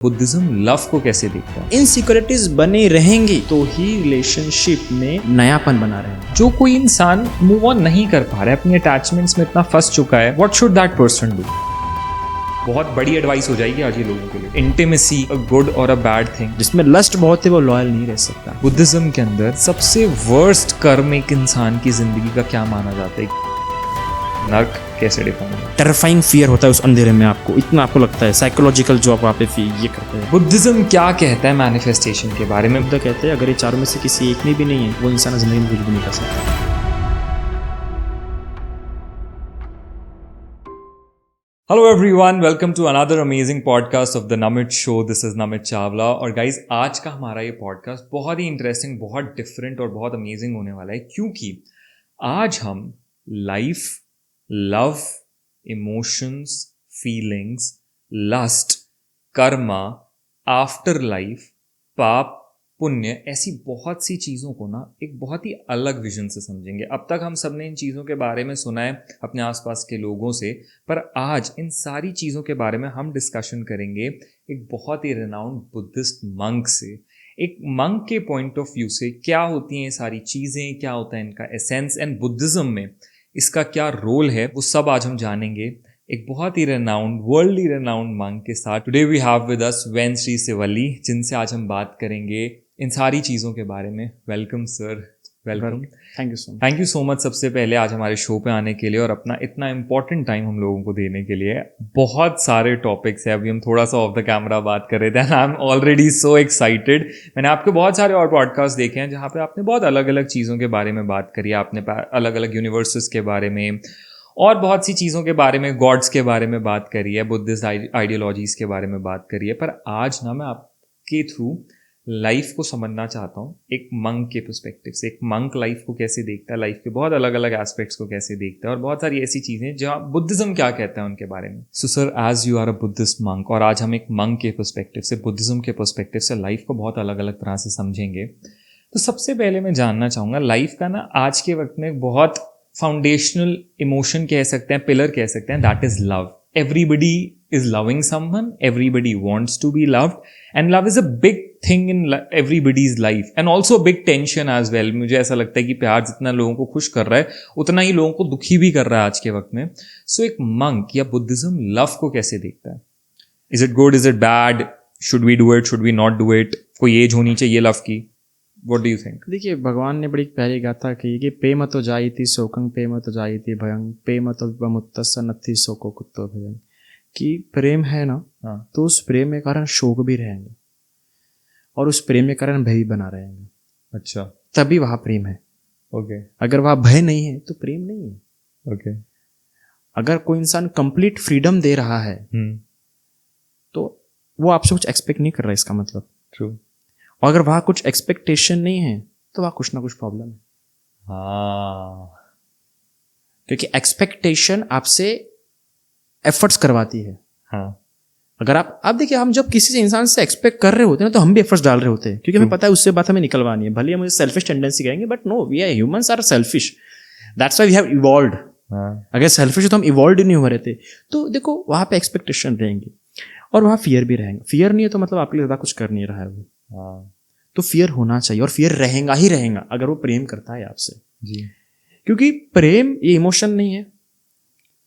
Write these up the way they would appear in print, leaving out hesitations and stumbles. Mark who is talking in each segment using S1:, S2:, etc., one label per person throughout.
S1: Buddhism love को कैसे देखता है?
S2: इनसिक्योरिटीज बनी रहेंगी तो ही रिलेशनशिप में नयापन बना रहेगा।
S1: जो कोई इंसान मूव ऑन नहीं कर पा रहा है, अपनी अटैचमेंट्स में इतना फंस चुका है, what should that person do? बहुत बड़ी एडवाइस हो जाएगी आज ये लोगों के लिए। इंटिमेसी अ गुड और अ बैड थिंग।
S2: जिसमें लस्ट बहुत है वो लॉयल नहीं रह सकता।
S1: बुद्धिज्म के अंदर सबसे वर्स्ट कर्म एक इंसान की जिंदगी का क्या माना जाता है? नर्क कैसे डिफाइन है?
S2: टेरिफाइंग फियर होता है उस अंधेरे में, आपको इतना आपको लगता है साइकोलॉजिकल जो आप वहाँ पे ये करते हैं।
S1: बुद्धिज्म क्या कहता है मैनिफेस्टेशन के बारे में?
S2: बुद्ध कहते हैं अगर ये चारों में से किसी एक में भी नहीं है वो इंसान जिंदगी में कुछ भी नहीं कर सकता।
S1: Hello everyone, welcome to another amazing podcast of the Namit Show. This is Namit Chawla और guys आज का हमारा ये पॉडकास्ट बहुत ही इंटरेस्टिंग, बहुत डिफरेंट और बहुत अमेजिंग होने वाला है, क्योंकि आज हम life, love, emotions, feelings, lust, karma, after life, पाप, पुण्य, ऐसी बहुत सी चीज़ों को ना एक बहुत ही अलग विजन से समझेंगे। अब तक हम सब ने इन चीज़ों के बारे में सुना है अपने आसपास के लोगों से, पर आज इन सारी चीज़ों के बारे में हम डिस्कशन करेंगे एक बहुत ही रिनाउंड बुद्धिस्ट मंक से। एक मंक के पॉइंट ऑफ व्यू से क्या होती हैं ये सारी चीज़ें, क्या होता है इनका एसेंस, एंड बुद्धिज़्म में इसका क्या रोल है, वो सब आज हम जानेंगे एक बहुत ही रेनाउंड, वर्ल्डली रेनाउंड मंक के साथ। Today we have with us Ven Shri Sewalli, जिनसे आज हम बात करेंगे इन सारी चीज़ों के बारे में। Welcome sir, welcome. Thank you so much सबसे पहले आज हमारे शो पे आने के लिए और अपना इतना इम्पोर्टेंट टाइम हम लोगों को देने के लिए। बहुत सारे टॉपिक्स हैं, अभी हम थोड़ा सा ऑफ द कैमरा बात कर रहे थे and I am already so excited. मैंने आपके बहुत सारे और पॉडकास्ट देखे हैं जहाँ पे आपने बहुत अलग अलग चीज़ों के बारे में बात करी है। आपने अलग अलग यूनिवर्सेस के बारे में और बहुत सी चीज़ों के बारे में, गॉड्स के बारे में बात करी है, बुद्धिस्ट आइडियोलॉजीज़ के बारे में बात करी है। पर आज ना मैं आपके थ्रू लाइफ को समझना चाहता हूँ एक मंक के पर्सपेक्टिव से। एक मंक लाइफ को कैसे देखता है, लाइफ के बहुत अलग अलग एस्पेक्ट्स को कैसे देखता है, और बहुत सारी ऐसी चीज़ें जहाँ बुद्धिज्म क्या कहता है उनके बारे में। So sir, as you are a Buddhist monk और आज हम एक मंक के पर्सपेक्टिव से, बुद्धिज्म के पर्सपेक्टिव से लाइफ को बहुत अलग अलग तरह से समझेंगे। तो सबसे पहले मैं जानना चाहूँगा, लाइफ का ना आज के वक्त में बहुत फाउंडेशनल इमोशन कह सकते हैं, पिलर कह सकते हैं, that is love. Everybody is loving someone, everybody wants to be loved, and love is a big thing in everybody's life and also a big tension as well. मुझे ऐसा लगता है कि प्यार जितना लोगों को खुश कर रहा है उतना ही लोगों को दुखी भी कर रहा है आज के वक्त में। So एक मंक या बुद्धिज्म लव को कैसे देखता है? Is it good, is it bad, should we do it, should we not do it? कोई एज होनी चाहिए लव की? What do you think?
S2: देखिए, भगवान ने बड़ी प्यारी गाथा कही कि पेमतो जायति शोकं पेमतो जायति भयं पेमतो विमुक्तस्य नत्थि शोको कुतो भयं। कि प्रेम है ना, तो उस प्रेम के कारण शोक भी रहेंगे और उस प्रेम के कारण भय भी बना रहेंगे।
S1: अच्छा,
S2: तभी वहाँ प्रेम है।
S1: ओके।
S2: अगर वहाँ भय नहीं है तो प्रेम नहीं है।
S1: ओके।
S2: अगर कोई इंसान कंप्लीट फ्रीडम दे रहा है तो वो आपसे कुछ एक्सपेक्ट नहीं कर रहा है, इसका मतलब।
S1: ट्रू।
S2: और अगर वहाँ कुछ एक्सपेक्टेशन नहीं है तो वहाँ कुछ ना कुछ प्रॉब्लम है।
S1: हाँ,
S2: क्योंकि एक्सपेक्टेशन आपसे एफर्ट्स करवाती है।
S1: हाँ।
S2: अगर आप देखिए, हम जब किसी से इंसान से एक्सपेक्ट कर रहे होते हैं ना तो हम भी एफर्ट्स डाल रहे होते हैं, क्योंकि हमें पता है उससे बात हमें निकलवानी है। भले ही मुझे सेल्फिश टेंडेंसी कहेंगे, but no, we are humans are selfish, that's why we have evolved. अगर सेल्फिश है तो हम इवॉल्व नहीं हो रहे थे। तो देखो, वहाँ पे एक्सपेक्टेशन रहेंगी और वहाँ फियर भी रहेंगे। फियर नहीं है तो मतलब आपके लिए ज़्यादा कुछ कर नहीं रहा है वो। तो फियर होना चाहिए और फियर रहेगा ही रहेगा अगर वो प्रेम करता है आपसे
S1: जी।
S2: क्योंकि प्रेम ये इमोशन नहीं है।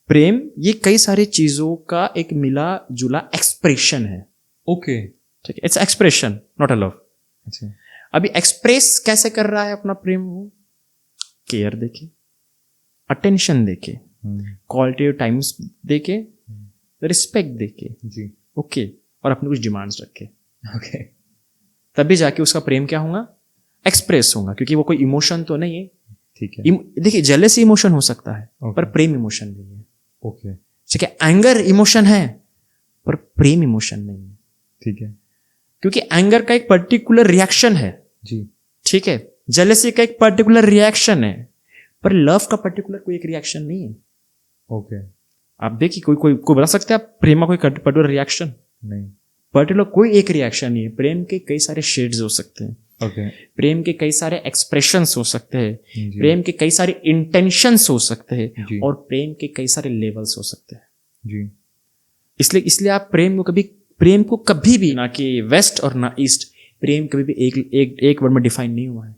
S2: प्रेम ये कई सारी चीजों का एक मिला जुला एक्सप्रेशन है।
S1: ओके,
S2: ठीक है, its expression not a love.
S1: अच्छा,
S2: अभी एक्सप्रेस कैसे कर रहा है अपना प्रेम? वो केयर देके, अटेंशन देके, क्वालिटी टाइम्स देके, रिस्पेक्ट देके,
S1: जी,
S2: ओके, और अपने कुछ डिमांड्स रखे,
S1: ओके,
S2: तभी जाके उसका प्रेम क्या होगा? एक्सप्रेस होगा। क्योंकि वो कोई इमोशन तो नहीं है।
S1: ठीक है।
S2: देखिए, जेलसी इमोशन हो सकता है पर प्रेम इमोशन नहीं है।
S1: ओके,
S2: ठीक है। एंगर इमोशन है पर प्रेम इमोशन नहीं है।
S1: ठीक है।
S2: क्योंकि एंगर का एक पर्टिकुलर रिएक्शन है जी, ठीक है। जेलसी का एक पर्टिकुलर रिएक्शन है पर लव का पर्टिकुलर कोई एक रिएक्शन नहीं है।
S1: ओके।
S2: आप देखिए, कोई बता सकते हैं आप प्रेम का कोई पर्टिकुलर रिएक्शन?
S1: नहीं,
S2: पर्टिकुलर कोई एक रिएक्शन नहीं है। प्रेम के कई सारे शेड्स हो सकते हैं।
S1: ओके।
S2: प्रेम के कई सारे एक्सप्रेशंस हो सकते हैं, प्रेम के कई सारे इंटेंशंस हो सकते हैं, और प्रेम के कई सारे लेवल्स हो सकते हैं
S1: जी।
S2: इसलिए आप प्रेम को कभी प्रेम को कभी भी, ना कि वेस्ट और ना ईस्ट, प्रेम कभी भी एक वर्ड में डिफाइन नहीं हुआ है.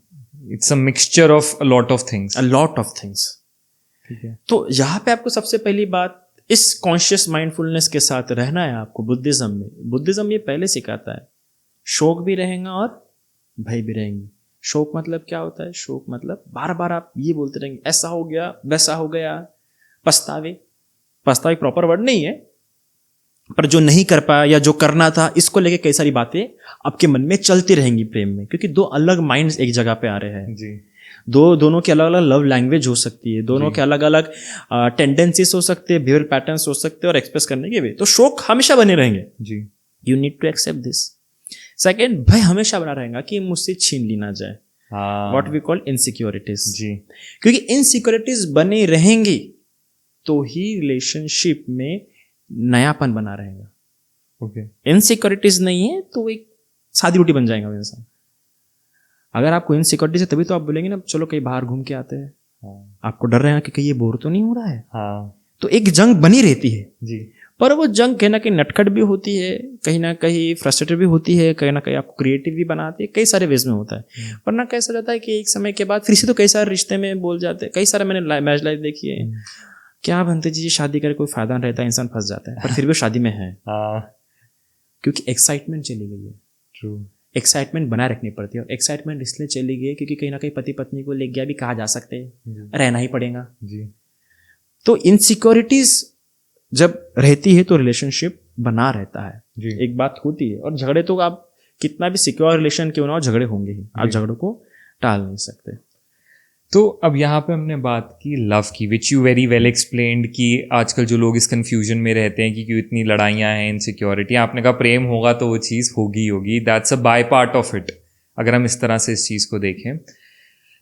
S1: It's a mixture of a lot of things.
S2: A lot of things.
S1: ठीक है.
S2: तो यहाँ पे आपको सबसे पहली बात इस कॉन्शियस माइंडफुलनेस के साथ रहना है आपको. बुद्धिज्म में, बुद्धिज्म ये पहले सिखाता है शोक भी रहेगा और भय भी रहेंगे. शोक मतलब क्या होता है? शोक मतलब बार बार आप ये बोलते रहेंगे ऐसा हो गया वैसा हो गया. पछतावे प्रॉपर वर्ड नहीं है, पर जो नहीं कर पाया या जो करना था, इसको लेके कई सारी बातें आपके मन में चलती रहेंगी प्रेम में, क्योंकि दो अलग माइंड्स एक जगह पे आ रहे हैं
S1: जी.
S2: दोनों की अलग अलग लव लैंग्वेज हो सकती है, दोनों के अलग अलग टेंडेंसीज हो सकते हैं, बिहेवियर पैटर्न्स हो सकते हैं और एक्सप्रेस करने के वे. तो शोक हमेशा बने रहेंगे
S1: जी.
S2: You need to accept this. Second, भय हमेशा बना रहेगा कि मुझसे छीन ली ना जाए. What we call insecurities.
S1: जी.
S2: क्योंकि इनसिक्योरिटीज बने रहेंगी तो ही रिलेशनशिप में नयापन बना रहेगा.
S1: ओके.
S2: इनसिक्योरिटीज नहीं है तो एक सादी रोटी बन जाएगा वो इंसान. अगर आपको इनसिक्योरिटीज है तभी तो आप बोलेंगे ना चलो कहीं बाहर घूम के आते हैं. आपको डर रहेगा कि कहीं ये बोर तो नहीं हो रहा है. तो एक जंग बनी रहती है
S1: जी.
S2: पर वो जंग कहीं ना कहीं नटखट भी होती है, कहीं ना कहीं फ्रस्ट्रेटेड भी होती है, कहीं ना कहीं आपको क्रिएटिव भी बनाती है, कई सारे वेज में होता है. पर ना कैसा जाता है कि एक समय के बाद फिर से तो कई सारे रिश्ते में बोल जाते हैं. कई सारे मैंने मैच लाइफ देखी है. क्या बनते जी शादी करके कोई फायदा नहीं रहता, इंसान फंस जाता है, पर फिर भी शादी में है क्योंकि एक्साइटमेंट चली गई है.
S1: ट्रू.
S2: एक्साइटमेंट बनाए रखनी पड़ती है. और एक्साइटमेंट इसलिए चली गई क्योंकि कहीं ना कहीं पति पत्नी को ले गया भी कहा जा सकते हैं, रहना ही पड़ेगा
S1: जी.
S2: तो इनसिक्योरिटीज जब रहती है तो रिलेशनशिप बना रहता है
S1: जी.
S2: एक बात होती है. और झगड़े तो आप कितना भी सिक्योर रिलेशन क्यों ना हो, झगड़े होंगे ही. आप झगड़ों को टाल नहीं सकते.
S1: तो अब यहाँ पे हमने बात की लव की, which you very well explained कि आजकल जो लोग इस कन्फ्यूजन में रहते हैं कि क्यों इतनी लड़ाइयाँ हैं, इनसिक्योरिटी. आपने कहा प्रेम होगा तो वो चीज़ होगी ही होगी. That's a by part of it, अगर हम इस तरह से इस चीज़ को देखें.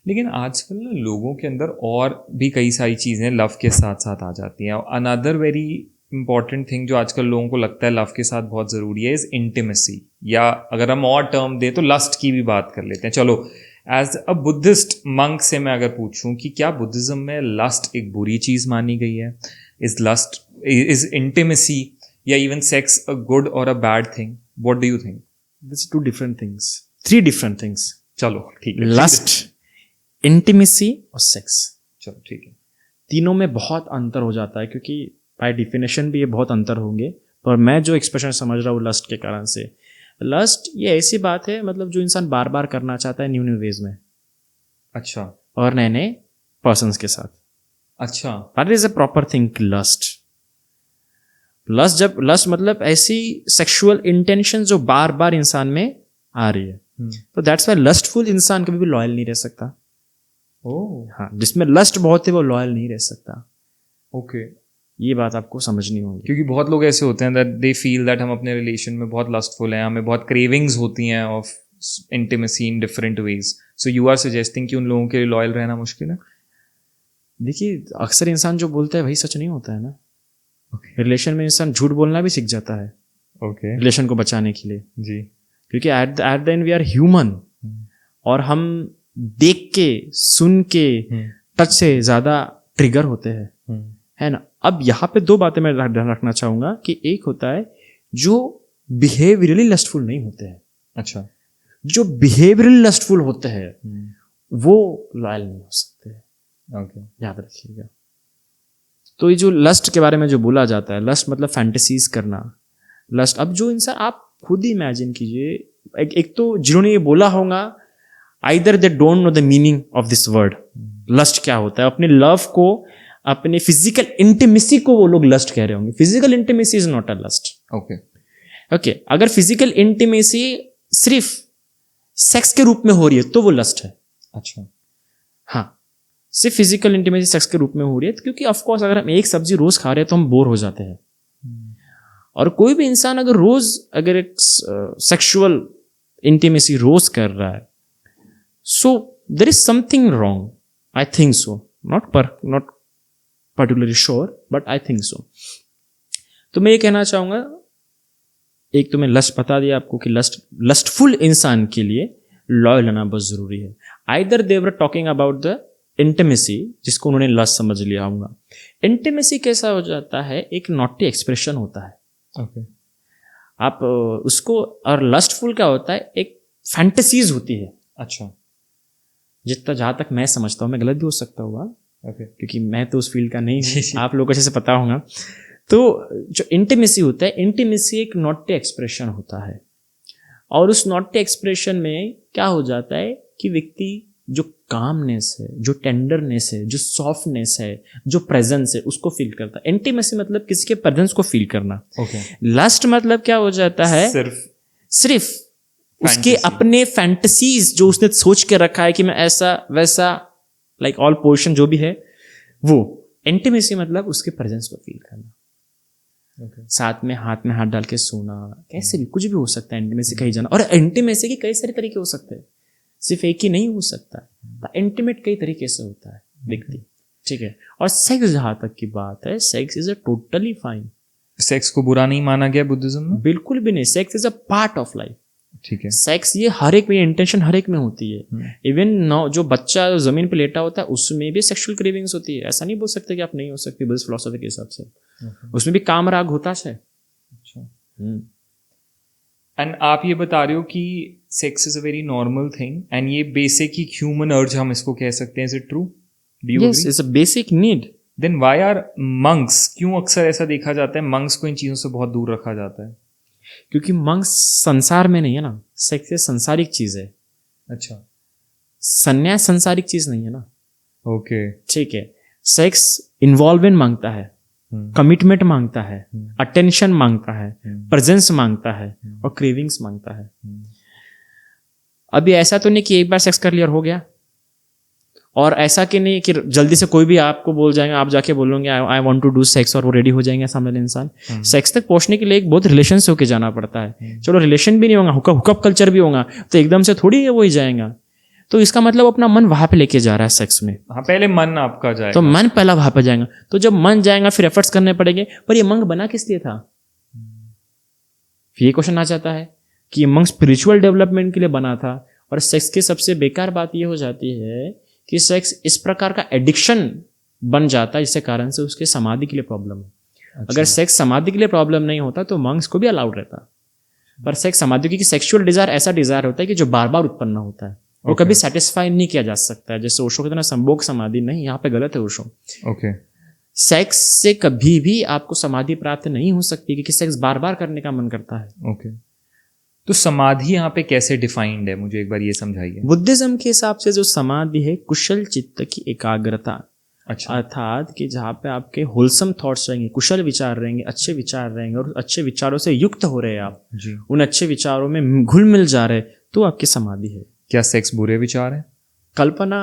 S1: लेकिन आजकल ना लोगों के अंदर और भी कई सारी चीज़ें लव के साथ साथ आ जाती हैं. अनदर वेरी इंपॉर्टेंट थिंग जो आजकल लोगों को लगता है लव के साथ बहुत ज़रूरी है इज़ इंटीमेसी, या अगर हम और टर्म दें तो लस्ट की भी बात कर लेते हैं. चलो, एज अ बुद्धिस्ट मंक से मैं अगर पूछूं कि क्या बुद्धिज्म में लस्ट एक बुरी चीज़ मानी गई है? इज इंटीमेसी या इवन सेक्स अ गुड और a bad thing? What do you think?
S2: This 2 different things, 3 different things.
S1: चलो ठीक है.
S2: लस्ट, इंटीमेसी और सेक्स,
S1: चलो ठीक है.
S2: तीनों में बहुत अंतर हो जाता है क्योंकि बाय डिफिनेशन भी ये बहुत अंतर होंगे. पर मैं जो एक्सप्रेशन समझ रहा हूँ लस्ट के कारण से, लस्ट ये ऐसी बात है मतलब जो इंसान बार बार करना चाहता है न्यू वेज में.
S1: अच्छा.
S2: और नए नए पर्सन्स के साथ.
S1: अच्छा.
S2: That is a proper thing. Lust मतलब ऐसी सेक्सुअल इंटेंशन जो बार बार इंसान में आ रही है. तो दैट्स वाई लस्टफुल इंसान कभी भी लॉयल नहीं रह सकता.
S1: ओह.
S2: हाँ, जिसमें लस्ट बहुत है वो लॉयल नहीं रह सकता.
S1: ओके.
S2: ये बात आपको समझनी होगी.
S1: क्योंकि बहुत लोग ऐसे होते हैं दैट दे फील दैट हम अपने रिलेशन में बहुत लस्टफुल हैं, हमें बहुत क्रेविंग्स होती हैं of intimacy in different ways. So you are suggesting कि उन लोगों के लिए लॉयल रहना मुश्किल है?
S2: देखिए, अक्सर इंसान जो बोलता है वही सच नहीं होता है ना. रिलेशन में इंसान झूठ बोलना भी सीख जाता है
S1: ओके.
S2: रिलेशन को बचाने के लिए.
S1: जी.
S2: क्योंकि at the end we are human और हम देख के सुन के टच से ज्यादा ट्रिगर होते हैं, है ना. अब यहाँ पे 2 बातें मैं ध्यान रखना चाहूंगा कि एक होता है जो बिहेवियरली लस्टफुल नहीं होते हैं.
S1: अच्छा.
S2: जो बिहेवियरली लस्टफुल होते हैं वो लॉयल नहीं हो सकते.
S1: ओके.
S2: याद रखिएगा. तो ये जो लस्ट के बारे में जो बोला जाता है, लस्ट मतलब फैंटेसीज करना. लस्ट, अब जो इंसान, आप खुद ही इमेजिन कीजिए, एक तो जिन्होंने ये बोला होगा either they don't know the meaning of this word. Lust क्या होता है? अपने लव को, अपने फिजिकल इंटीमेसी को वो लोग लस्ट कह रहे होंगे. Physical intimacy is not a lust. Okay. अगर फिजिकल इंटीमेसी सिर्फ सेक्स के रूप में हो रही है तो वो लस्ट है.
S1: अच्छा.
S2: हाँ, सिर्फ फिजिकल इंटीमेसी सेक्स के रूप में हो रही है, क्योंकि ऑफ कोर्स अगर हम एक सब्जी रोज खा रहे हैं तो हम बोर हो जाते हैं. और कोई भी इंसान अगर एक सेक्सुअल इंटीमेसी रोज कर रहा है, so there is something wrong. I think so. Not particularly sure, but I think so. तो मैं ये कहना चाहूंगा, एक तो मैं लस्ट बता दिया आपको कि लस्टफुल इंसान के लिए लॉयल रहना बहुत जरूरी है. Either they were talking about the intimacy, जिसको उन्होंने लस्ट समझ लिया होगा. इंटीमेसी कैसा हो जाता है? एक नॉटी एक्सप्रेशन होता है.
S1: ओके.
S2: आप उसको, और लस्टफुल क्या होता है, एक फैंटेसीज होती है।
S1: अच्छा,
S2: जितना जहाँ तक मैं समझता हूँ, मैं गलत भी हो सकता हूँ
S1: ओके,
S2: क्योंकि मैं तो उस फील्ड का नहीं
S1: जी,
S2: हूँ,
S1: जी।
S2: आप लोगों को अच्छे से पता होगा। तो जो इंटीमेसी होता है, इंटीमेसी एक नॉटी एक्सप्रेशन होता है, और उस नॉटी एक्सप्रेशन में क्या हो जाता है कि व्यक्ति जो कामनेस है, जो टेंडरनेस है, जो सॉफ्टनेस है, जो प्रेजेंस है, उसको फील करता है। इंटीमेसी मतलब किसी के प्रेजेंस को फील करना।
S1: ओके,
S2: लस्ट मतलब क्या हो जाता है, सिर्फ उसके
S1: Fantasy.
S2: अपने फैंटेसीज जो उसने सोच के रखा है कि मैं ऐसा वैसा, लाइक ऑल पोर्शन जो भी है वो। इंटीमेसी मतलब उसके प्रेजेंस को फील करना,
S1: ओके,
S2: साथ में हाथ डाल के सोना, कैसे भी कुछ भी हो सकता है इंटीमेसी कहीं जाना। और इंटीमेसी के कई सारे तरीके हो सकते हैं, सिर्फ एक ही नहीं हो सकता। इंटीमेट कई तरीके से होता है व्यक्ति, ठीक है। और सेक्स जहां तक की बात है, sex is a totally fine.
S1: Sex को बुरा नहीं माना गया बुद्धिज्म में?
S2: बिल्कुल भी नहीं, sex is a part of life.
S1: ठीक है,
S2: सेक्स ये हर एक में, इंटेंशन हर एक में होती है। इवन जो बच्चा जमीन पे लेटा होता है उसमें भी सेक्सुअल क्रेविंग्स होती है, ऐसा नहीं बोल सकते कि आप नहीं हो सकती बुद्धिस्ट फिलॉसफी के हिसाब से। उसमें भी काम राग होता है।
S1: अच्छा। एंड आप ये बता रहे हो कि sex is a very normal thing and ये बेसिक ही ह्यूमन अर्ज हम इसको कह सकते हैं, is it true? Do you
S2: yes,
S1: agree?
S2: It's a basic need.
S1: Then why are monks, क्यों अक्सर ऐसा देखा जाता है मंक्स को इन चीजों से बहुत दूर रखा जाता है?
S2: क्योंकि मंक्स संसार में नहीं है ना, सेक्स ये संसारिक चीज है।
S1: अच्छा,
S2: संन्यास संसारिक चीज नहीं है ना,
S1: ओके,
S2: ठीक है। सेक्स इन्वॉल्वमेंट मांगता है, कमिटमेंट मांगता है, अटेंशन मांगता है, प्रेजेंस मांगता है, और क्रेविंग्स मांगता है। अभी ऐसा तो नहीं कि एक बार सेक्स कर लिया और हो गया, और ऐसा कि नहीं कि जल्दी से कोई भी आपको बोल जाएगा, आप जाके बोलोगे I want to do sex, और वो रेडी हो जाएंगे सामने वाले इंसान। सेक्स तक पहुंचने के लिए एक बहुत रिलेशन से होके जाना पड़ता है। चलो रिलेशन भी नहीं होगा, हुकअप कल्चर भी होगा, तो एकदम से थोड़ी वो ही जाएगा। तो इसका मतलब अपना मन वहां पे लेके जा रहा है सेक्स में।
S1: हाँ, पहले मन आपका जाएगा,
S2: तो मन पहला वहां पे जाएगा, तो जब मन जाएगा फिर एफर्ट्स करने पड़ेंगे। पर ये मंग बना किस लिए था? फिर ये क्वेश्चन आ जाता है कि ये मंग स्पिरिचुअल डेवलपमेंट के लिए बना था। और सेक्स की सबसे बेकार बात ये हो जाती है कि सेक्स इस प्रकार का एडिक्शन बन जाता है जिसके कारण से उसके समाधि के लिए प्रॉब्लम है।
S1: अच्छा।
S2: अगर सेक्स समाधि के लिए प्रॉब्लम नहीं होता तो मंक्स को भी अलाउड रहता। पर सेक्स समाधि, क्योंकि सेक्सुअल डिजायर ऐसा डिजायर होता है कि जो बार बार उत्पन्न होता है, वो कभी सेटिस्फाई नहीं किया जा सकता है। जैसे ओशो कहते हैं संभोग समाधि, नहीं, यहाँ पे गलत है ओशो।
S1: ओके,
S2: सेक्स से कभी भी आपको समाधि प्राप्त नहीं हो सकती, क्योंकि सेक्स बार बार करने का मन करता है।
S1: ओके, तो समाधि यहाँ पे कैसे डिफाइंड है, मुझे एक बार ये समझाइए।
S2: बुद्धिज्म के हिसाब से जो समाधि है, कुशल चित्त की एकाग्रता।
S1: अच्छा,
S2: अर्थात कि जहाँ पे आपके होलसम थॉट्स रहेंगे, कुशल विचार रहेंगे, अच्छे विचार रहेंगे, और अच्छे विचारों से युक्त हो रहे हैं आप
S1: जी,
S2: उन अच्छे विचारों में घुल मिल जा रहे, तो आपकी समाधि है।
S1: क्या सेक्स बुरे विचार है?
S2: कल्पना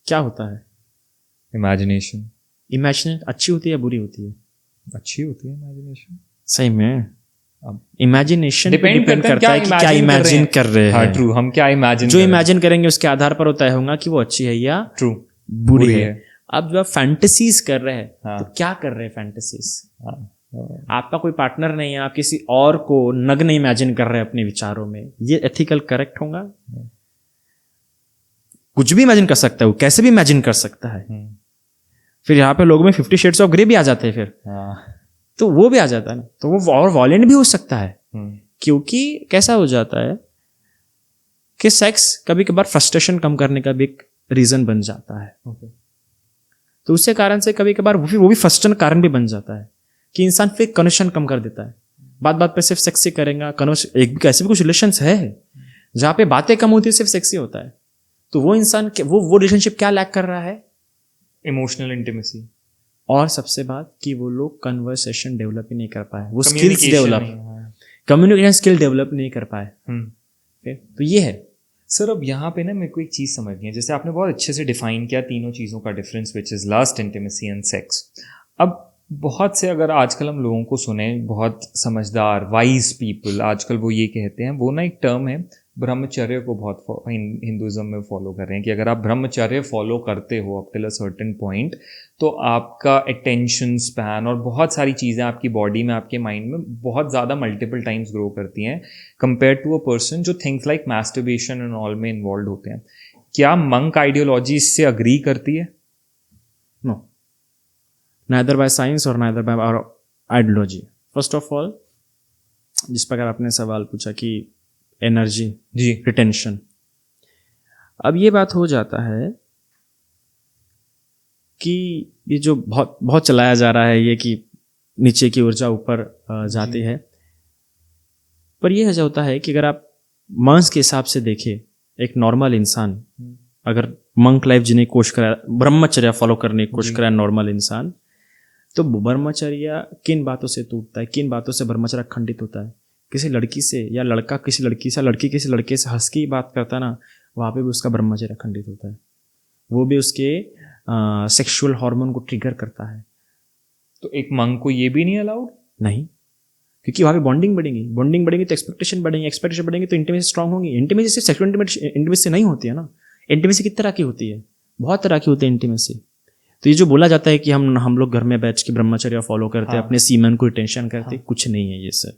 S2: क्या होता है?
S1: इमेजिनेशन।
S2: इमेजिनेशन अच्छी होती है या बुरी होती है?
S1: अच्छी होती है इमेजिनेशन।
S2: सही में
S1: अब
S2: इमेजिनेशन
S1: डिपेंड
S2: करता है कि क्या इमेजिन कर रहे हैं।
S1: हाँ, ट्रू, हम क्या इमेजिन
S2: जो इमेजिन करेंगे उसके आधार पर तय होगा कि वो अच्छी है या
S1: ट्रू
S2: बुरी है। अब जब फैंटेसीज कर रहे हैं,
S1: हाँ।
S2: तो क्या कर रहे हैं फैंटेसीज?
S1: हाँ,
S2: आपका कोई पार्टनर नहीं है, आप किसी और को नग्न इमेजिन कर रहे हैं अपने विचारों में, ये एथिकल करेक्ट होगा? कुछ भी इमेजिन कर सकता है वो, कैसे भी इमेजिन कर सकता है। फिर यहाँ पे लोगों में 50 शेड्स ऑफ ग्रे भी आ जाते हैं फिर, तो वो भी आ जाता है ना, तो वो और वॉयलेंट भी हो सकता है। क्योंकि कैसा हो जाता है कि सेक्स कभी कभार फ्रस्ट्रेशन कम करने का भी एक रीजन बन जाता है। तो उसके कारण से कभी कभार वो भी फ्रस्ट्रेशन कारण भी बन जाता है कि इंसान फिर कनेक्शन कम कर देता है। बात बात पे सिर्फ सेक्स ही करेगा, एक ऐसे भी कुछ रिलेशंस है जहाँ पे बातें कम होती है, सिर्फ सेक्स ही होता है। तो वो इंसान वो रिलेशनशिप क्या लैक कर रहा है?
S1: Emotional intimacy.
S2: और सबसे बात कि वो लोग कन्वर्सेशन डेवलप ही नहीं कर पाए, वो skills develop, communication skill develop नहीं कर पाए। तो ये है
S1: सर। अब यहाँ पे ना मेरे को एक चीज़ समझनी है, जैसे आपने बहुत अच्छे से डिफाइन किया तीनों चीज़ों का difference, which is lust, intimacy and sex. अब बहुत से अगर आजकल हम लोगों को सुने, बहुत समझदार वाइज पीपल आजकल वो ये कहते हैं, वो ना एक टर्म है ब्रह्मचर्य को बहुत हिंदुज़म में फॉलो कर रहे हैं कि अगर आप ब्रह्मचर्य फॉलो करते हो up till a certain point, तो आपका अटेंशन स्पैन और बहुत सारी चीज़ें आपकी बॉडी में, आपके माइंड में बहुत ज़्यादा मल्टीपल टाइम्स ग्रो करती हैं कंपेयर टू अ पर्सन जो things like masturbation and all में इन्वॉल्व होते हैं। क्या मंक आइडियोलॉजी इससे अग्री करती है?
S2: No, neither by science or neither by our ideology. First of all, जिस प्रकार आपने सवाल पूछा कि एनर्जी
S1: जी
S2: रिटेंशन, अब ये बात हो जाता है कि ये जो बहुत बहुत चलाया जा रहा है ये कि नीचे की ऊर्जा ऊपर जाती है, पर यह ऐसा होता है कि अगर आप मंस के हिसाब से देखें, एक नॉर्मल इंसान अगर मंक लाइफ जीने की कोशिश करा, ब्रह्मचर्या फॉलो करने की कोशिश करा नॉर्मल इंसान, तो ब्रह्मचर्या किन बातों से टूटता है, किन बातों से ब्रह्मचर्या खंडित होता है? किसी लड़की से, या लड़का किसी लड़की से, लड़की किसी लड़के से हंस की बात करता है ना, वहाँ पे भी उसका ब्रह्मचर्य खंडित होता है। वो भी उसके सेक्सुअल हार्मोन को ट्रिगर करता है।
S1: तो एक मंक को ये भी नहीं अलाउड?
S2: नहीं, क्योंकि वहाँ पे बॉन्डिंग बढ़ेगी तो एक्सपेक्टेशन बढ़ेंगे तो इंटीमेसी स्ट्रांग होंगी। इंटीमेसी सिर्फ सेक्सुअल इंटीमेसी नहीं होती है ना, इंटीमेसी किस तरह की होती है, बहुत तरह की होती है इंटीमेसी। तो ये जो बोला जाता है कि हम लोग घर में बैठ के ब्रह्मचर्य फॉलो करते हैं, अपने सीमन को रिटेंशन करते, कुछ नहीं है ये सर,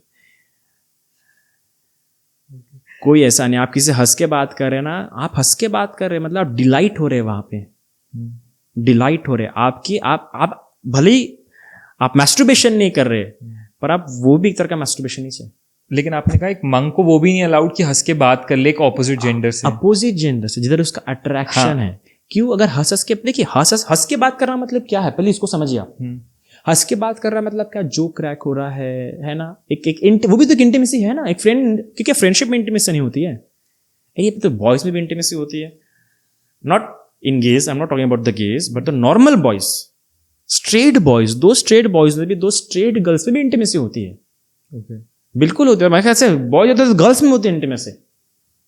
S2: कोई ऐसा नहीं। आप किसी से हंस के बात कर रहे हैं ना, आप हंस के बात कर रहे हैं मतलब आप डिलाइट हो रहे हैं वहां पे, डिलाइट हो रहे हैं आपकी, आप भले ही आप मैस्टरबेशन नहीं कर रहे, पर आप वो भी एक तरह का मैस्टरबेशन ही है।
S1: लेकिन आपने कहा एक मंक को वो भी नहीं अलाउड कि हंस के बात कर ले एक ऑपोजिट जेंडर से,
S2: अपोजिट जेंडर से जिधर उसका अट्रैक्शन है। क्यों? अगर हंस के, देखिए हंस के बात करना मतलब क्या है, पहले इसको समझिए आप। हंस के बात कर रहा है मतलब क्या, जो क्रैक हो रहा है ना, एक वो भी तो एक इंटीमेसी है ना, एक फ्रेंड, क्योंकि फ्रेंडशिप में इंटीमेसी नहीं होती है, ये तो बॉयज में भी इंटीमेसी होती है। Not in gauge, I am not talking about the gauge, but the normal boys, straight boys, दो स्ट्रेट बॉयज में भी, दो स्ट्रेट गर्ल्स में भी इंटीमेसी होती है।
S1: okay.
S2: बिल्कुल होती है, मेरे ख्याल से बॉयज होते हैं तो गर्ल्स में होती है intimacy.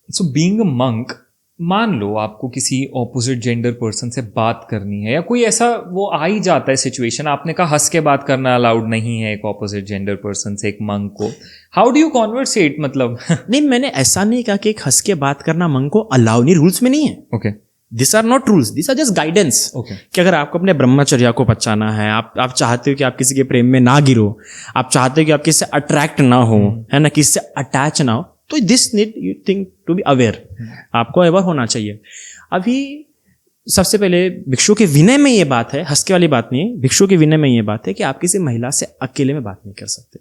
S1: So being a monk, मान लो आपको किसी ऑपोजिट जेंडर पर्सन से बात करनी है, या कोई ऐसा वो आ ही जाता है सिचुएशन, आपने कहा हंस के बात करना अलाउड नहीं है एक ऑपोजिट जेंडर पर्सन से, एक मंक को, हाउ डू यू कॉन्वर्सेट? मतलब
S2: नहीं, मैंने ऐसा नहीं कहा कि एक हंस के बात करना मंक को अलाउ नहीं, रूल्स में नहीं है।
S1: Okay,
S2: this are not rules, this are just guidance. कि अगर आपको अपने ब्रह्मचर्या को बचाना है, आप चाहते हो कि आप किसी के प्रेम में ना गिरो, आप चाहते हो कि आप किसी से अट्रैक्ट ना हो, है ना, किसी से अटैच ना हो, तो this need you think to be aware, आपको अवेयर होना चाहिए। अभी सबसे पहले भिक्षु के विनय में ये बात है, हंस के वाली बात नहीं है, भिक्षु के विनय में ये बात है कि आप किसी महिला से अकेले में बात नहीं कर सकते।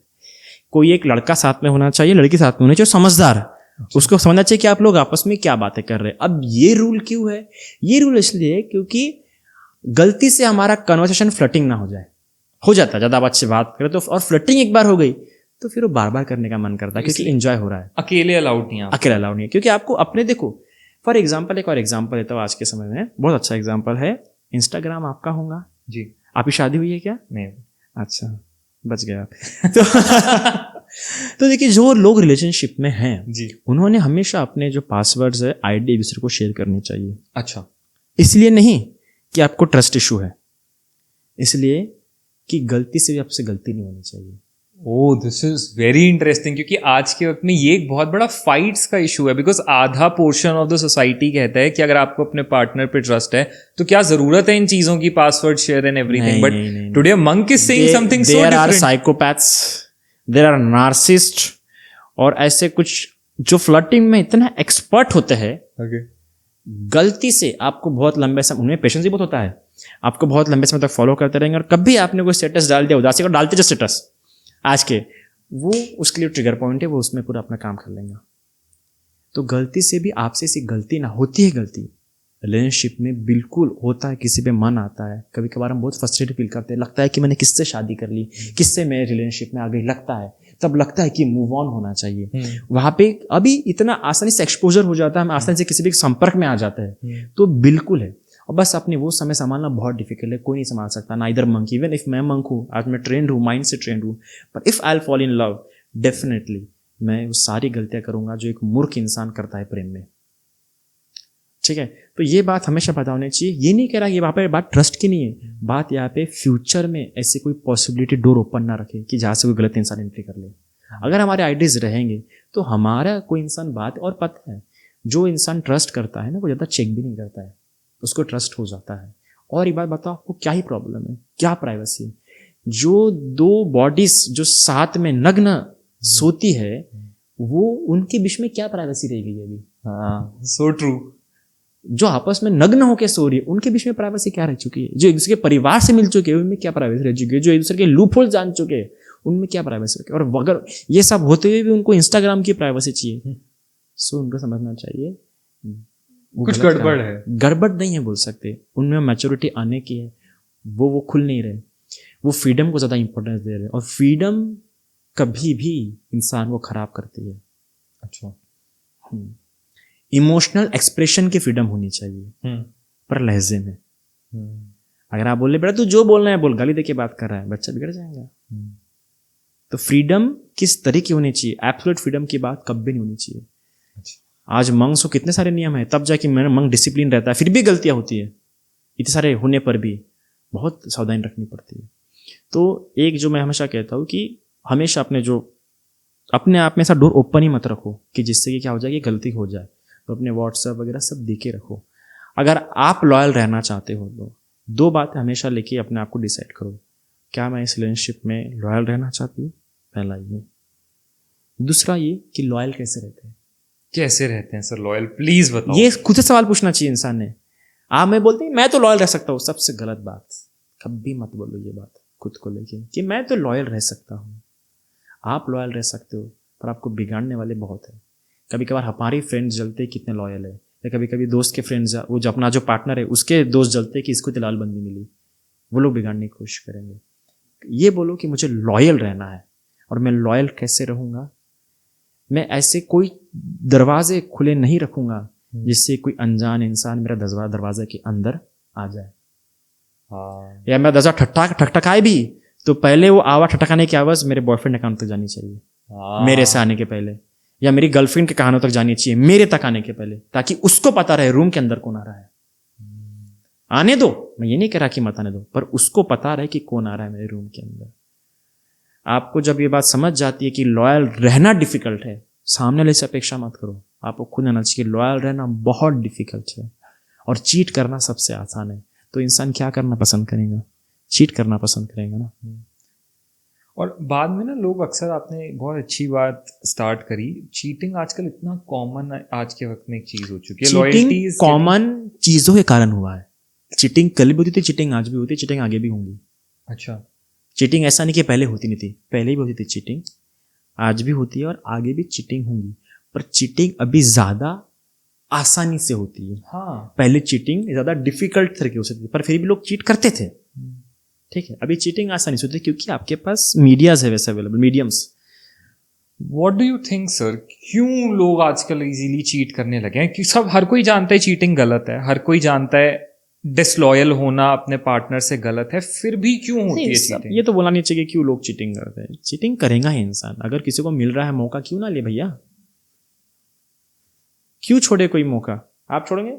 S2: कोई एक लड़का साथ में होना चाहिए, लड़की साथ में होनी चाहिए, समझदार, उसको समझना चाहिए कि आप लोग आपस में क्या बातें कर रहे हैं। अब ये रूल क्यों है? ये रूल इसलिए क्योंकि गलती से हमारा कन्वर्सेशन फ्लर्टिंग ना हो जाए, हो जाता है ज्यादा बात से बात करें तो, और फ्लर्टिंग एक बार हो गई तो फिर वो बार बार करने का मन करता है, क्योंकि एंजॉय हो रहा है।
S1: अकेले अलाउड नहीं है,
S2: अकेले अलाउड नहीं है, क्योंकि आपको अपने, देखो फॉर एग्जाम्पल, एक और एग्जाम्पल लेता हूँ आज के समय में, बहुत अच्छा एग्जाम्पल है। इंस्टाग्राम आपका होगा
S1: जी,
S2: आपकी शादी हुई है क्या?
S1: नहीं।
S2: अच्छा, बच गया तो देखिए, जो लोग रिलेशनशिप में हैं
S1: जी,
S2: उन्होंने हमेशा अपने जो पासवर्ड्स है, आईडी एक दूसरे को शेयर करनी चाहिए।
S1: अच्छा,
S2: इसलिए नहीं कि आपको ट्रस्ट इशू है, इसलिए कि गलती से भी आपसे गलती नहीं होनी चाहिए।
S1: ओह, दिस इज वेरी इंटरेस्टिंग, क्योंकि आज के वक्त में ये एक बहुत बड़ा फाइट्स का इशू है, बिकॉज आधा पोर्शन ऑफ द सोसाइटी कहता है कि अगर आपको अपने पार्टनर पे ट्रस्ट है तो क्या जरूरत है इन चीजों की, password share and everything. But today monk is saying something so different.
S2: There are psychopaths, there are narcissist, और ऐसे कुछ जो फ्लर्टिंग में इतना एक्सपर्ट होते हैं, गलती से आपको बहुत लंबे समय, उनमें पेशेंस भी बहुत होता है, आपको बहुत लंबे समय तक फॉलो करते रहेंगे, और कभी आपने कोई स्टेटस डाल दिया उदासी का, डालते जो स्टेटस आज के, वो उसके लिए ट्रिगर पॉइंट है, वो उसमें पूरा अपना काम कर लेंगे। तो गलती से भी आपसे ऐसी गलती ना, होती है गलती रिलेशनशिप में, बिल्कुल होता है, किसी पे मन आता है, कभी कभार हम बहुत फ्रस्ट्रेटेड फील करते हैं, लगता है कि मैंने किससे शादी कर ली, किससे मैं रिलेशनशिप में आ गई, लगता है, तब लगता है कि मूव ऑन होना चाहिए। वहां पे अभी इतना आसानी से एक्सपोजर हो जाता है, हम आसानी से किसी भी संपर्क में आ जाते हैं, तो बिल्कुल है। और बस अपने वो समय संभालना बहुत डिफिकल्ट है, कोई नहीं संभाल सकता, ना इधर मंक, इवन इफ मैं मंक हूँ, आज मैं ट्रेंड हूँ, माइंड से ट्रेंड हूँ, पर if I fall in love, definitely मैं वो सारी गलतियां करूंगा जो एक मूर्ख इंसान करता है प्रेम में। ठीक है, तो ये बात हमेशा पता होनी चाहिए। ये नहीं कह रहा, ये वहाँ पे बात ट्रस्ट की नहीं है, बात यहाँ पे फ्यूचर में ऐसी कोई पॉसिबिलिटी डोर ओपन ना रखे कि जहाँ से कोई गलत इंसान एंट्री कर ले। अगर हमारे आइडियाज रहेंगे तो हमारा कोई इंसान बात, और पता है जो इंसान ट्रस्ट करता है ना, वो ज़्यादा चेक भी नहीं करता है, उसको ट्रस्ट हो जाता है। और एक बात बताओ, आपको क्या ही प्रॉब्लम है, क्या प्राइवेसी? जो दो बॉडीज जो साथ में नग्न सोती है, वो उनके बीच में क्या प्राइवेसी रह गई अभी?
S1: हाँ, सो ट्रू।
S2: जो आपस में नग्न होकर सो रही है, उनके बीच में प्राइवेसी क्या रह चुकी है? जो एक दूसरे के परिवार से मिल चुके हैं, उनमें क्या प्राइवेसी रह चुकी है? जो एक दूसरे के लूप होल जान चुके हैं, उनमें क्या प्राइवेसी रखे? और अगर ये सब होते हुए भी उनको इंस्टाग्राम की प्राइवेसी चाहिए, सो उनको समझना चाहिए वो
S1: कुछ
S2: गलत
S1: गड़बड़
S2: काम
S1: है।
S2: गड़बड़ नहीं है बोल सकते, उनमें मैच्योरिटी आने की है, वो खुल नहीं रहे, वो फ्रीडम को ज़्यादा इंपॉर्टेंस दे रहे हैं, और फ्रीडम कभी भी इंसान को खराब करती है।
S1: अच्छा।
S2: इमोशनल एक्सप्रेशन की फ्रीडम होनी चाहिए, पर लहजे में। अगर आप बोले बेटा तू जो बोलना है बोल, गाली दे के बात कर रहा है, बच्चा बिगड़ जाएगा। तो फ्रीडम किस तरह की होनी चाहिए? एब्सोल्यूट फ्रीडम की बात कभी नहीं होनी चाहिए। आज मंग्स को कितने सारे नियम है, तब जाके मेरा मंग डिसिप्लिन रहता है, फिर भी गलतियां होती है, इतने सारे होने पर भी बहुत सावधानी रखनी पड़ती है। तो एक जो मैं हमेशा कहता हूँ कि हमेशा अपने आप में ऐसा डोर ओपन ही मत रखो कि जिससे कि क्या हो जाए कि गलती हो जाए, तो अपने व्हाट्सएप वगैरह सब देखे रखो। अगर आप लॉयल रहना चाहते हो तो दो बातें हमेशा लेके अपने आप को डिसाइड करो, क्या मैं इस रिलेशनशिप में लॉयल रहना चाहती हूँ, पहला ये। दूसरा ये कि लॉयल कैसे रहते हैं।
S1: कैसे रहते हैं सर लॉयल, प्लीज बताओ।
S2: ये खुद से सवाल पूछना चाहिए इंसान ने। आप मैं बोलते मैं तो लॉयल रह सकता हूँ, सबसे गलत बात। कभी मत बोलो ये बात खुद को लेके कि मैं तो लॉयल रह सकता हूँ। आप लॉयल रह सकते हो, पर आपको बिगाड़ने वाले बहुत है। कभी कभार हमारे फ्रेंड्स जलते हैं कितने लॉयल है, या कभी कभी दोस्त के फ्रेंड्स, वो जो अपना जो पार्टनर है उसके दोस्त जलते हैं कि इसको तो लालबंदी मिली, वो लोग बिगाड़ने की कोशिश करेंगे। ये बोलो कि मुझे लॉयल रहना है, और मैं लॉयल कैसे रहूँगा? मैं ऐसे कोई दरवाजे खुले नहीं रखूँगा जिससे कोई अनजान इंसान मेरा दरवाजे के अंदर आ जाए। या मेरा दरवाजा ठकठकाए भी तो पहले वो आवाज ठटकाने की आवाज़ मेरे बॉयफ्रेंड अकाउंट तक जानी चाहिए, मेरे से आने के पहले, या मेरी गर्लफ्रेंड के कानों तक जानी चाहिए मेरे तक आने के पहले, ताकि उसको पता रहे रूम के अंदर कौन आ रहा है। आने दो, मैं ये नहीं कह रहा कि मत आने दो, पर उसको पता रहे कि कौन आ रहा है मेरे रूम के अंदर। आपको जब ये बात समझ जाती है कि लॉयल रहना डिफिकल्ट है, सामने वाले से अपेक्षा मत करो, आपको खुद आना चाहिए लॉयल रहना बहुत डिफिकल्ट है, और चीट करना सबसे आसान है। तो इंसान क्या करना पसंद करेगा? चीट करना पसंद करेगा ना।
S1: और बाद में ना लोग अक्सर, आपने बहुत अच्छी बात स्टार्ट करी, चीटिंग आजकल इतना कॉमन आज के वक्त में एक चीज हो चुकी है। लॉयल्टी
S2: कॉमन चीजों के कारण हुआ है। चीटिंग कल भी होती थी, चीटिंग आज भी होती है, चीटिंग आगे भी होंगी।
S1: अच्छा।
S2: चीटिंग ऐसा नहीं कि पहले होती नहीं थी, पहले भी होती थी चीटिंग, आज भी होती है और आगे भी चीटिंग होंगी, पर चीटिंग अभी ज्यादा आसानी से होती है।
S1: हाँ।
S2: पहले चीटिंग ज्यादा डिफिकल्ट तरीके से होती थी, पर फिर भी लोग चीट करते थे। ठीक है, अभी चीटिंग आसानी से होती है क्योंकि आपके पास मीडियाज है वैसे available, mediums.
S1: What do you think sir, क्यों लोग आजकल इजीली चीट करने लगे हैं? क्योंकि सब, हर कोई जानता है चीटिंग गलत है, हर कोई जानता है डिसलॉयल होना अपने पार्टनर से गलत है, फिर भी क्यों होती है चीटिंग?
S2: ये तो बोला नहीं चाहिए क्यों लोग चीटिंग करते हैं। चीटिंग करेगा ही इंसान, अगर किसी को मिल रहा है मौका क्यों ना ले भैया, क्यों छोड़े कोई मौका? आप छोड़ेंगे?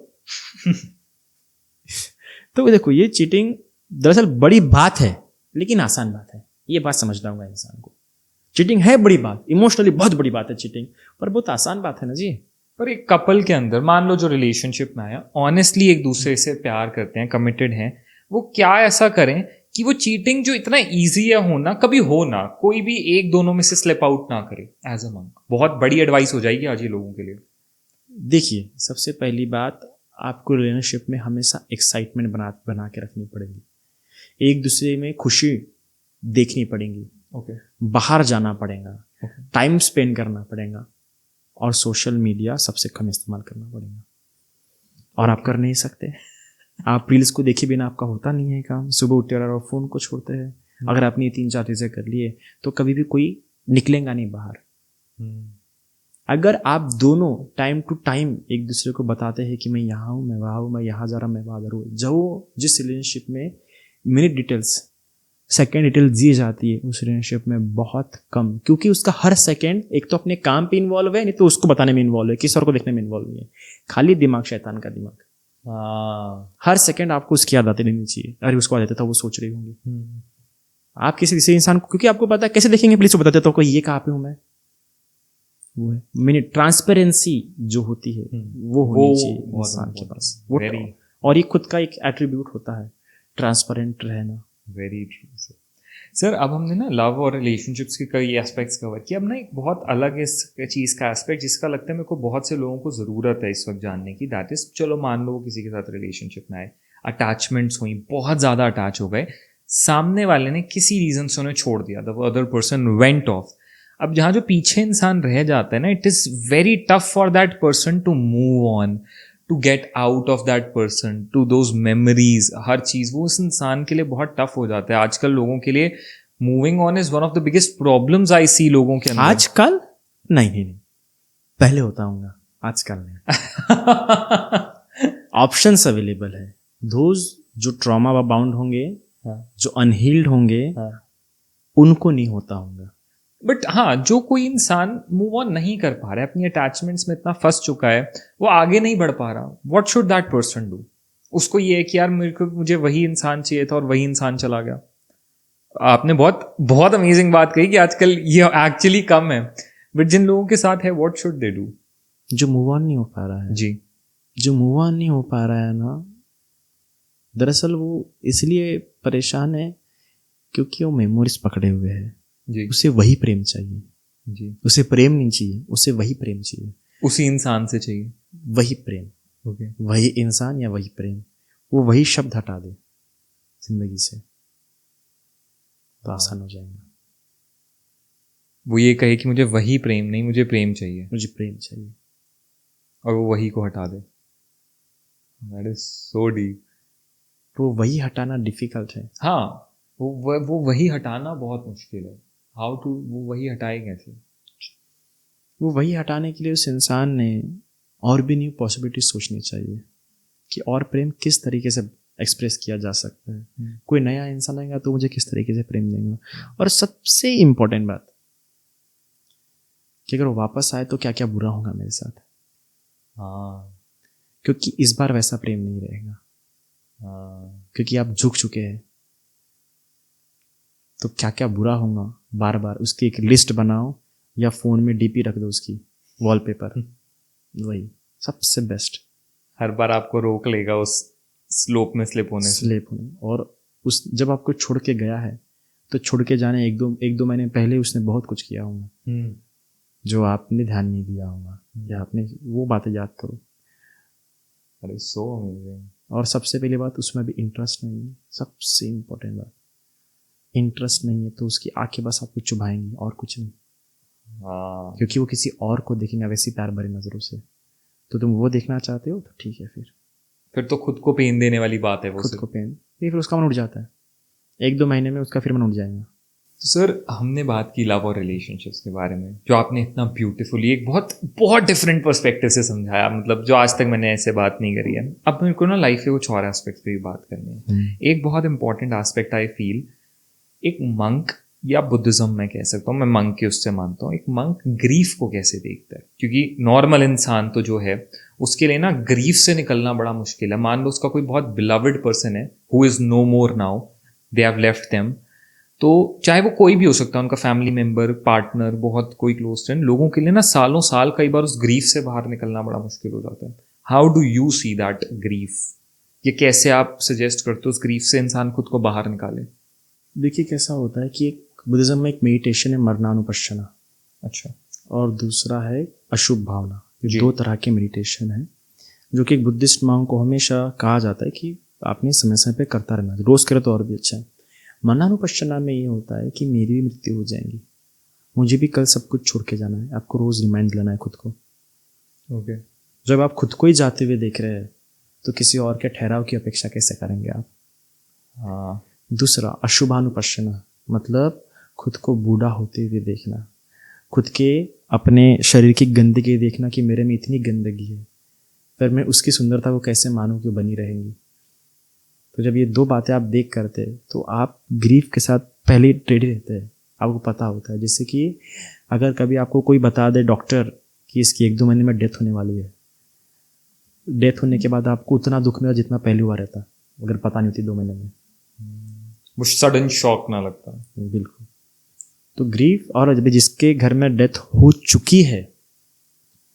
S2: तो देखो, ये चीटिंग दरअसल बड़ी बात है लेकिन आसान बात है, ये बात समझ लाऊंगा इंसान को। चीटिंग है बड़ी बात, इमोशनली बहुत बड़ी बात है चीटिंग, पर बहुत आसान बात है ना जी।
S1: पर एक कपल के अंदर, मान लो जो रिलेशनशिप में आया, ऑनेस्टली एक दूसरे से प्यार करते हैं, कमिटेड हैं, वो क्या ऐसा करें कि वो चीटिंग जो इतना ईजी है होना, कभी हो ना, कोई भी एक दोनों में से स्लिप आउट ना करे एज अ मंक? बहुत बड़ी एडवाइस हो जाएगी आज ये लोगों के लिए।
S2: देखिए, सबसे पहली बात, आपको रिलेशनशिप में हमेशा एक्साइटमेंट बना के रखनी पड़ेगी, एक दूसरे में खुशी देखनी पड़ेगी, बाहर जाना पड़ेगा, टाइम स्पेंड करना पड़ेगा, और सोशल मीडिया सबसे कम इस्तेमाल करना पड़ेगा। और आप कर नहीं सकते, आप रील्स को देखे बिना आपका होता नहीं है काम। सुबह उठते और फोन को छोड़ते हैं, अगर आपने 3-4 चीजें कर लिए तो कभी भी कोई निकलेगा नहीं बाहर। अगर आप दोनों टाइम टू टाइम एक दूसरे को बताते हैं कि मैं यहाँ हूँ, मैं वहाँ हूँ, मैं यहाँ जा रहा हूँ, मैं वहाँ जा रहा हूँ, जो जिस रिलेशनशिप में मिनट डिटेल्स, सेकेंड डिटेल दी जाती है, उस रिलेशनशिप में बहुत कम, क्योंकि उसका हर सेकेंड एक तो अपने काम पे इन्वॉल्व है, नहीं तो उसको बताने में इन्वॉल्व है, किसी और को देखने में इन्वॉल्व नहीं है। खाली दिमाग शैतान का दिमाग। हर सेकेंड आपको उसकी याद आती रहनी चाहिए, अरे उसको आ जाता था, वो सोच रही होंगी। आप किसी इंसान को, क्योंकि आपको पता है कैसे देखेंगे, पुलिस को बताते तो ये कहाँ पे हूँ मैं, वो है मिनट ट्रांसपेरेंसी जो होती है वो होनी चाहिए इंसान के पास। वो और ये खुद का एक एट्रीब्यूट होता है, ट्रांसपेरेंट रहना।
S1: Very true sir. अब हमने ना लव और रिलेशनशिप्स के कई एस्पेक्ट्स कवर किए, अब ना एक बहुत अलग इस चीज़ का एस्पेक्ट जिसका लगता है मेरे को बहुत से लोगों को ज़रूरत है इस वक्त जानने की, दैट इज़, चलो मान लो वो किसी के साथ रिलेशनशिप में आए, अटैचमेंट्स हुई, बहुत ज़्यादा अटैच हो गए, सामने वाले ने किसी रीजन से उन्हें छोड़ दिया, the other person went off. अब जहाँ जो पीछे इंसान रह जाता है ना, it is very tough for that person to move on, to get out of that person, to those memories, हर चीज़ वो उस इंसान के लिए बहुत टफ हो जाता है। आजकल लोगों के लिए moving on is one of the biggest problems I see लोगों के अंदर।
S2: आजकल नहीं, पहले होता हूँगा, आजकल नहीं। ऑप्शंस अवेलेबल है। दोज जो ट्रॉमा बाउंड होंगे, जो अनहील्ड होंगे, उनको नहीं होता होगा।
S1: बट हाँ, जो कोई इंसान मूव ऑन नहीं कर पा रहा है, अपनी अटैचमेंट्स में इतना फंस चुका है, वो आगे नहीं बढ़ पा रहा, what should that person do? उसको ये है कि यार मुझे वही इंसान चाहिए था और वही इंसान चला गया। आपने बहुत बहुत अमेजिंग बात कही कि आजकल ये एक्चुअली कम है, बट जिन लोगों के साथ है, व्हाट शुड दे डू?
S2: जो मूव ऑन नहीं हो पा रहा है
S1: जी,
S2: जो मूव ऑन नहीं हो पा रहा है ना, दरअसल वो इसलिए परेशान है क्योंकि वो मेमोरीज पकड़े हुए है
S1: जी,
S2: उसे वही प्रेम चाहिए
S1: जी,
S2: उसे प्रेम नहीं चाहिए, उसे वही प्रेम चाहिए,
S1: उसी इंसान से चाहिए
S2: वही प्रेम,
S1: ओके।
S2: वही इंसान या वही प्रेम। वो वही शब्द हटा दे जिंदगी से तो आसान हो जाएगा।
S1: वो ये कहे कि मुझे वही प्रेम नहीं, मुझे प्रेम चाहिए,
S2: मुझे प्रेम चाहिए,
S1: और वो वही को हटा दे। That is so deep.
S2: तो वही हटाना डिफिकल्ट है।
S1: हाँ, वो वही हटाना बहुत मुश्किल है। हाउ टू, वो वही हटाए कैसे?
S2: वो वही हटाने के लिए उस इंसान ने और भी न्यू पॉसिबिलिटी सोचनी चाहिए कि और प्रेम किस तरीके से एक्सप्रेस किया जा सकता है। कोई नया इंसान आएगा तो मुझे किस तरीके से प्रेम देगा, और सबसे इम्पोर्टेंट बात कि अगर वो वापस आए तो क्या क्या बुरा होगा मेरे साथ।
S1: हाँ,
S2: क्योंकि इस बार वैसा प्रेम नहीं रहेगा,
S1: हाँ,
S2: क्योंकि आप झुक चुके हैं। तो क्या क्या बुरा होगा, बार बार उसकी एक लिस्ट बनाओ या फोन में डीपी रख दो उसकी, वॉलपेपर, वही सबसे बेस्ट।
S1: हर बार आपको रोक लेगा उस स्लोप में स्लिप होने से।
S2: और उस जब आपको छोड़ के गया है तो छोड़ के जाने एक दो महीने पहले उसने बहुत कुछ किया होगा जो आपने ध्यान नहीं दिया होगा, या आपने वो बातें याद करो।
S1: अरे सो अमेजिंग।
S2: और सबसे पहली बात, उसमें भी इंटरेस्ट नहीं है। सबसे इम्पोर्टेंट बात, इंटरेस्ट नहीं है तो उसकी आंखें बस आपको चुभाएंगी और कुछ नहीं।
S1: हाँ,
S2: क्योंकि वो किसी और को देखेंगे वैसी प्यार भरी नजरों से, तो तुम वो देखना चाहते हो तो ठीक है,
S1: फिर तो खुद को पेन देने वाली बात है वो।
S2: खुद को पेन, फिर उसका मन उठ जाता है, 1-2 महीने में उसका फिर मन उठ जाएगा।
S1: तो सर, हमने बात की लव और रिलेशनशिप्स के बारे में, जो आपने इतना ब्यूटीफुली एक बहुत बहुत डिफरेंट पर्सपेक्टिव से समझाया, मतलब जो आज तक मैंने ऐसे बात नहीं करी है। अब मेरे को ना लाइफ के कुछ और एस्पेक्ट्स पे भी बात करनी है। एक बहुत इंपॉर्टेंट एस्पेक्ट आई फील, एक मंक या बुद्धिज्म मैं कह सकता हूँ, मैं मंक के उससे मानता हूँ, एक मंक ग्रीफ को कैसे देखता है। क्योंकि नॉर्मल इंसान तो जो है उसके लिए ना ग्रीफ से निकलना बड़ा मुश्किल है। मान लो उसका कोई बहुत बिलवड पर्सन है who is no more now, they have left them, तो चाहे वो कोई भी हो सकता है, उनका फैमिली मेम्बर, पार्टनर, बहुत कोई क्लोज फ्रेंड, लोगों के लिए ना सालों साल कई बार उस ग्रीफ से बाहर निकलना बड़ा मुश्किल हो जाता है। How do you see that grief? ये कैसे आप सजेस्ट करते हो उस ग्रीफ से इंसान खुद को बाहर निकाले?
S2: देखिए कैसा होता है कि एक बुद्धिज्म में एक मेडिटेशन है मरणानुपश्यना,
S1: अच्छा,
S2: और दूसरा है अशुभ भावना।
S1: जी।
S2: 2 तरह के मेडिटेशन है जो कि एक बुद्धिस्ट मांग को हमेशा कहा जाता है कि आपने समय समय पे करता रहना, रोज करे तो और भी अच्छा है। मरणानुपश्यना में ये होता है कि मेरी भी मृत्यु हो जाएगी, मुझे भी कल सब कुछ छोड़ के जाना है, आपको रोज रिमाइंड लेना है खुद को।
S1: ओके।
S2: जब आप खुद को ही जाते हुए देख रहे हैं तो किसी और के ठहराव की अपेक्षा कैसे करेंगे आप?
S1: हाँ,
S2: दूसरा अशुभानुपश्यना, मतलब खुद को बूढ़ा होते हुए देखना, खुद के अपने शरीर की गंदगी देखना कि मेरे में इतनी गंदगी है, पर मैं उसकी सुंदरता को कैसे मानूं कि बनी रहेंगी। तो जब ये 2 बातें आप देख करते तो आप ग्रीफ के साथ पहले रेडी रहते हैं, आपको पता होता है। जैसे कि अगर कभी आपको कोई बता दे डॉक्टर कि इसकी 1-2 महीने में डेथ होने वाली है, डेथ होने के बाद आपको उतना दुख मिला जितना पहली बार रहता अगर पता नहीं होती 2 महीने में।
S1: वो सडन शॉक ना लगता।
S2: बिल्कुल। तो ग्रीफ, और जब जिसके घर में डेथ हो चुकी है,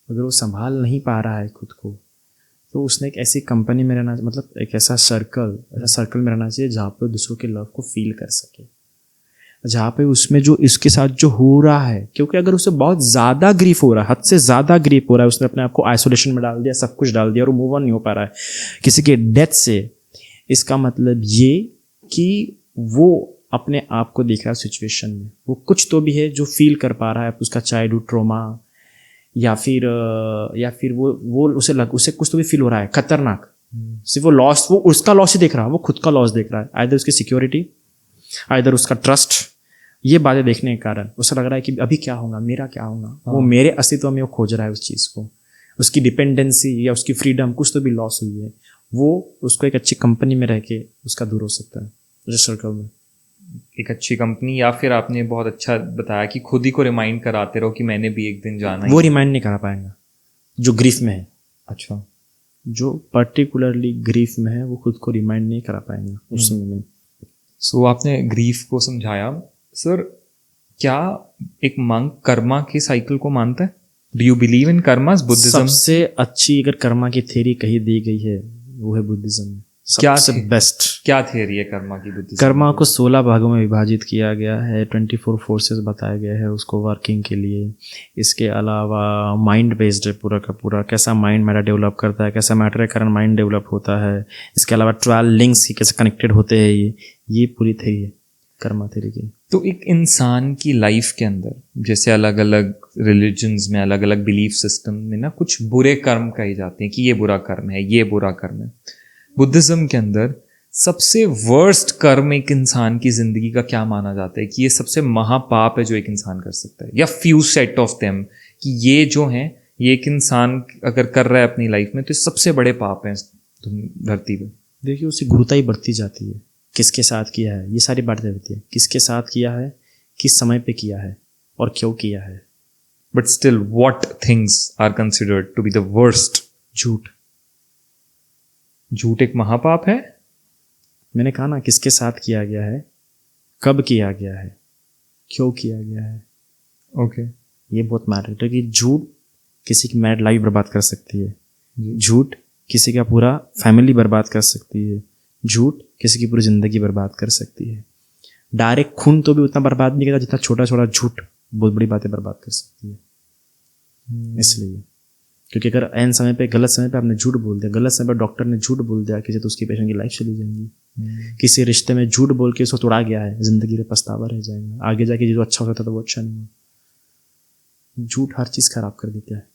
S2: अगर वो संभाल नहीं पा रहा है खुद को, तो उसने एक ऐसी कंपनी में रहना, मतलब एक ऐसा सर्कल में रहना चाहिए जहाँ पे दूसरों के लव को फील कर सके, जहाँ पे उसमें जो इसके साथ जो हो रहा है, क्योंकि अगर उसे बहुत ज़्यादा ग्रीफ हो रहा है, हद से ज़्यादा ग्रीफ हो रहा है, उसने अपने आप को आइसोलेशन में डाल दिया, सब कुछ डाल दिया और मूव ऑन नहीं हो पा रहा है किसी के डेथ से, इसका मतलब ये कि वो अपने आप को देख रहा है सिचुएशन में, वो कुछ तो भी है जो फील कर पा रहा है उसका चाइल्डहुड ट्रॉमा, या फिर वो उसे कुछ तो भी फील हो रहा है खतरनाक। सिर्फ वो लॉस, वो उसका लॉस ही देख रहा है, वो खुद का लॉस देख रहा है, आइदर उसकी सिक्योरिटी, आइदर उसका ट्रस्ट। ये बातें देखने के कारण उसे लग रहा है कि अभी क्या होगा, मेरा क्या होगा। वो मेरे अस्तित्व में वो खोज रहा है उस चीज़ को, उसकी डिपेंडेंसी या उसकी फ्रीडम कुछ तो भी लॉस हुई है। वो उसको एक अच्छी कंपनी में रह के उसका दूर हो सकता है उस सर्कल में।
S1: एक अच्छी कंपनी, या फिर आपने बहुत अच्छा बताया कि खुद ही को रिमाइंड कराते रहो कि मैंने भी एक दिन जाना है।
S2: वो रिमाइंड नहीं करा पाएगा जो ग्रीफ में है।
S1: अच्छा,
S2: जो पर्टिकुलरली ग्रीफ में है वो खुद को रिमाइंड नहीं करा पाएंगे उस समय में।
S1: सो आपने ग्रीफ को समझाया। सर, क्या एक मंक कर्मा के साइकिल को मानता है? Do you believe in karmas? Buddhism
S2: सबसे अच्छी अगर कर्मा की थ्योरी कही दी गई है वो है बुद्धिज्म।
S1: क्या
S2: सबसे बेस्ट
S1: क्या थ्योरी है कर्मा की बुद्धिज्म?
S2: कर्मा को 16 भागों में विभाजित किया गया है, 24 फोर्सेस बताया गया है उसको वर्किंग के लिए। इसके अलावा माइंड बेस्ड है पूरा का पूरा, कैसा माइंड मैटर डेवलप करता है, कैसा मैटर के कारण माइंड डेवलप होता है। इसके अलावा 12 लिंक्स कैसे कनेक्टेड होते हैं, ये पूरी थ्योरी है कर्मा थ्योरी की।
S1: तो एक इंसान की लाइफ के अंदर, जैसे अलग अलग रिलीजन्स में, अलग अलग बिलीफ सिस्टम में ना, कुछ बुरे कर्म कहे जाते हैं कि ये बुरा कर्म है, ये बुरा कर्म है। बुद्धिज्म के अंदर सबसे वर्स्ट कर्म एक इंसान की जिंदगी का क्या माना जाता है कि ये सबसे महापाप है जो एक इंसान कर सकता है, या फ्यू सेट ऑफ देम, कि ये जो है, ये एक इंसान अगर कर रहा है अपनी लाइफ में तो ये सबसे बड़े पाप हैं धरती पे?
S2: देखिए, उसकी गुरुताई बढ़ती जाती है, किसके साथ किया है, ये सारी बातें रहती है। किसके साथ किया है, किस समय पे किया है और क्यों किया है।
S1: But still what things are considered to be the worst?
S2: झूठ।
S1: झूठ एक महापाप है?
S2: मैंने कहा ना, किसके साथ किया गया है, कब किया गया है, क्यों किया गया है।
S1: ओके,
S2: ये बहुत मैटर है कि झूठ किसी की मैरिड लाइफ बर्बाद कर सकती है, झूठ किसी का पूरा फैमिली बर्बाद कर सकती है, झूठ किसी की पूरी जिंदगी बर्बाद कर सकती है। डायरेक्ट खून तो भी उतना बर्बाद नहीं करता जितना छोटा छोटा झूठ बहुत बड़ी बातें बर्बाद कर सकती है। इसलिए क्योंकि अगर एन समय पे, गलत समय पे आपने झूठ बोल दिया, गलत समय पे डॉक्टर ने झूठ बोल दिया किसी, तो उसकी पेशेंट की लाइफ चली जाएगी। किसी रिश्ते में झूठ बोल के उसको तोड़ा गया है, जिंदगी में पछतावा रह जाएगा। आगे जाके जो अच्छा होता था वो अच्छा नहीं हुआ। झूठ हर चीज़ खराब कर देता है,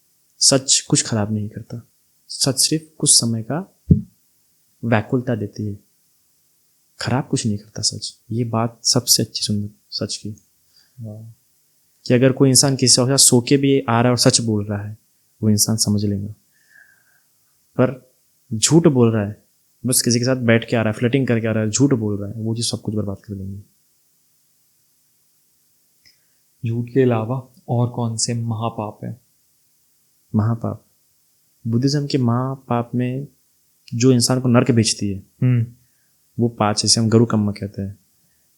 S2: सच कुछ खराब नहीं करता। सच सिर्फ कुछ समय का व्याकुलता देती है, खराब कुछ नहीं करता सच। ये बात सबसे अच्छी सुंदर सच की, कि अगर कोई इंसान किसी और सो के भी आ रहा है और सच बोल रहा है, वो इंसान समझ लेगा। पर झूठ बोल रहा है, बस किसी के साथ बैठ के आ रहा है, फ्लर्टिंग करके आ रहा है, झूठ बोल रहा है, वो चीज़ सब कुछ बर्बाद कर देंगे।
S1: झूठ के अलावा और कौन से महापाप है?
S2: महापाप, बुद्धिज्म के महापाप में जो इंसान को नरक भेजती है वो 5, जैसे हम गरु कर्म कहते हैं।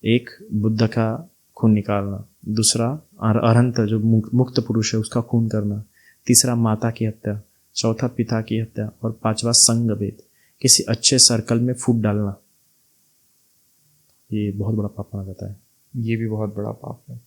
S2: एक, बुद्ध का खून निकालना। दूसरा, अरहंत जो मुक्त पुरुष है उसका खून करना। तीसरा, माता की हत्या। चौथा, पिता की हत्या। और 5वां, संग भेद, किसी अच्छे सर्कल में फूट डालना। ये बहुत बड़ा पाप माना जाता है।
S1: ये भी बहुत बड़ा पाप है।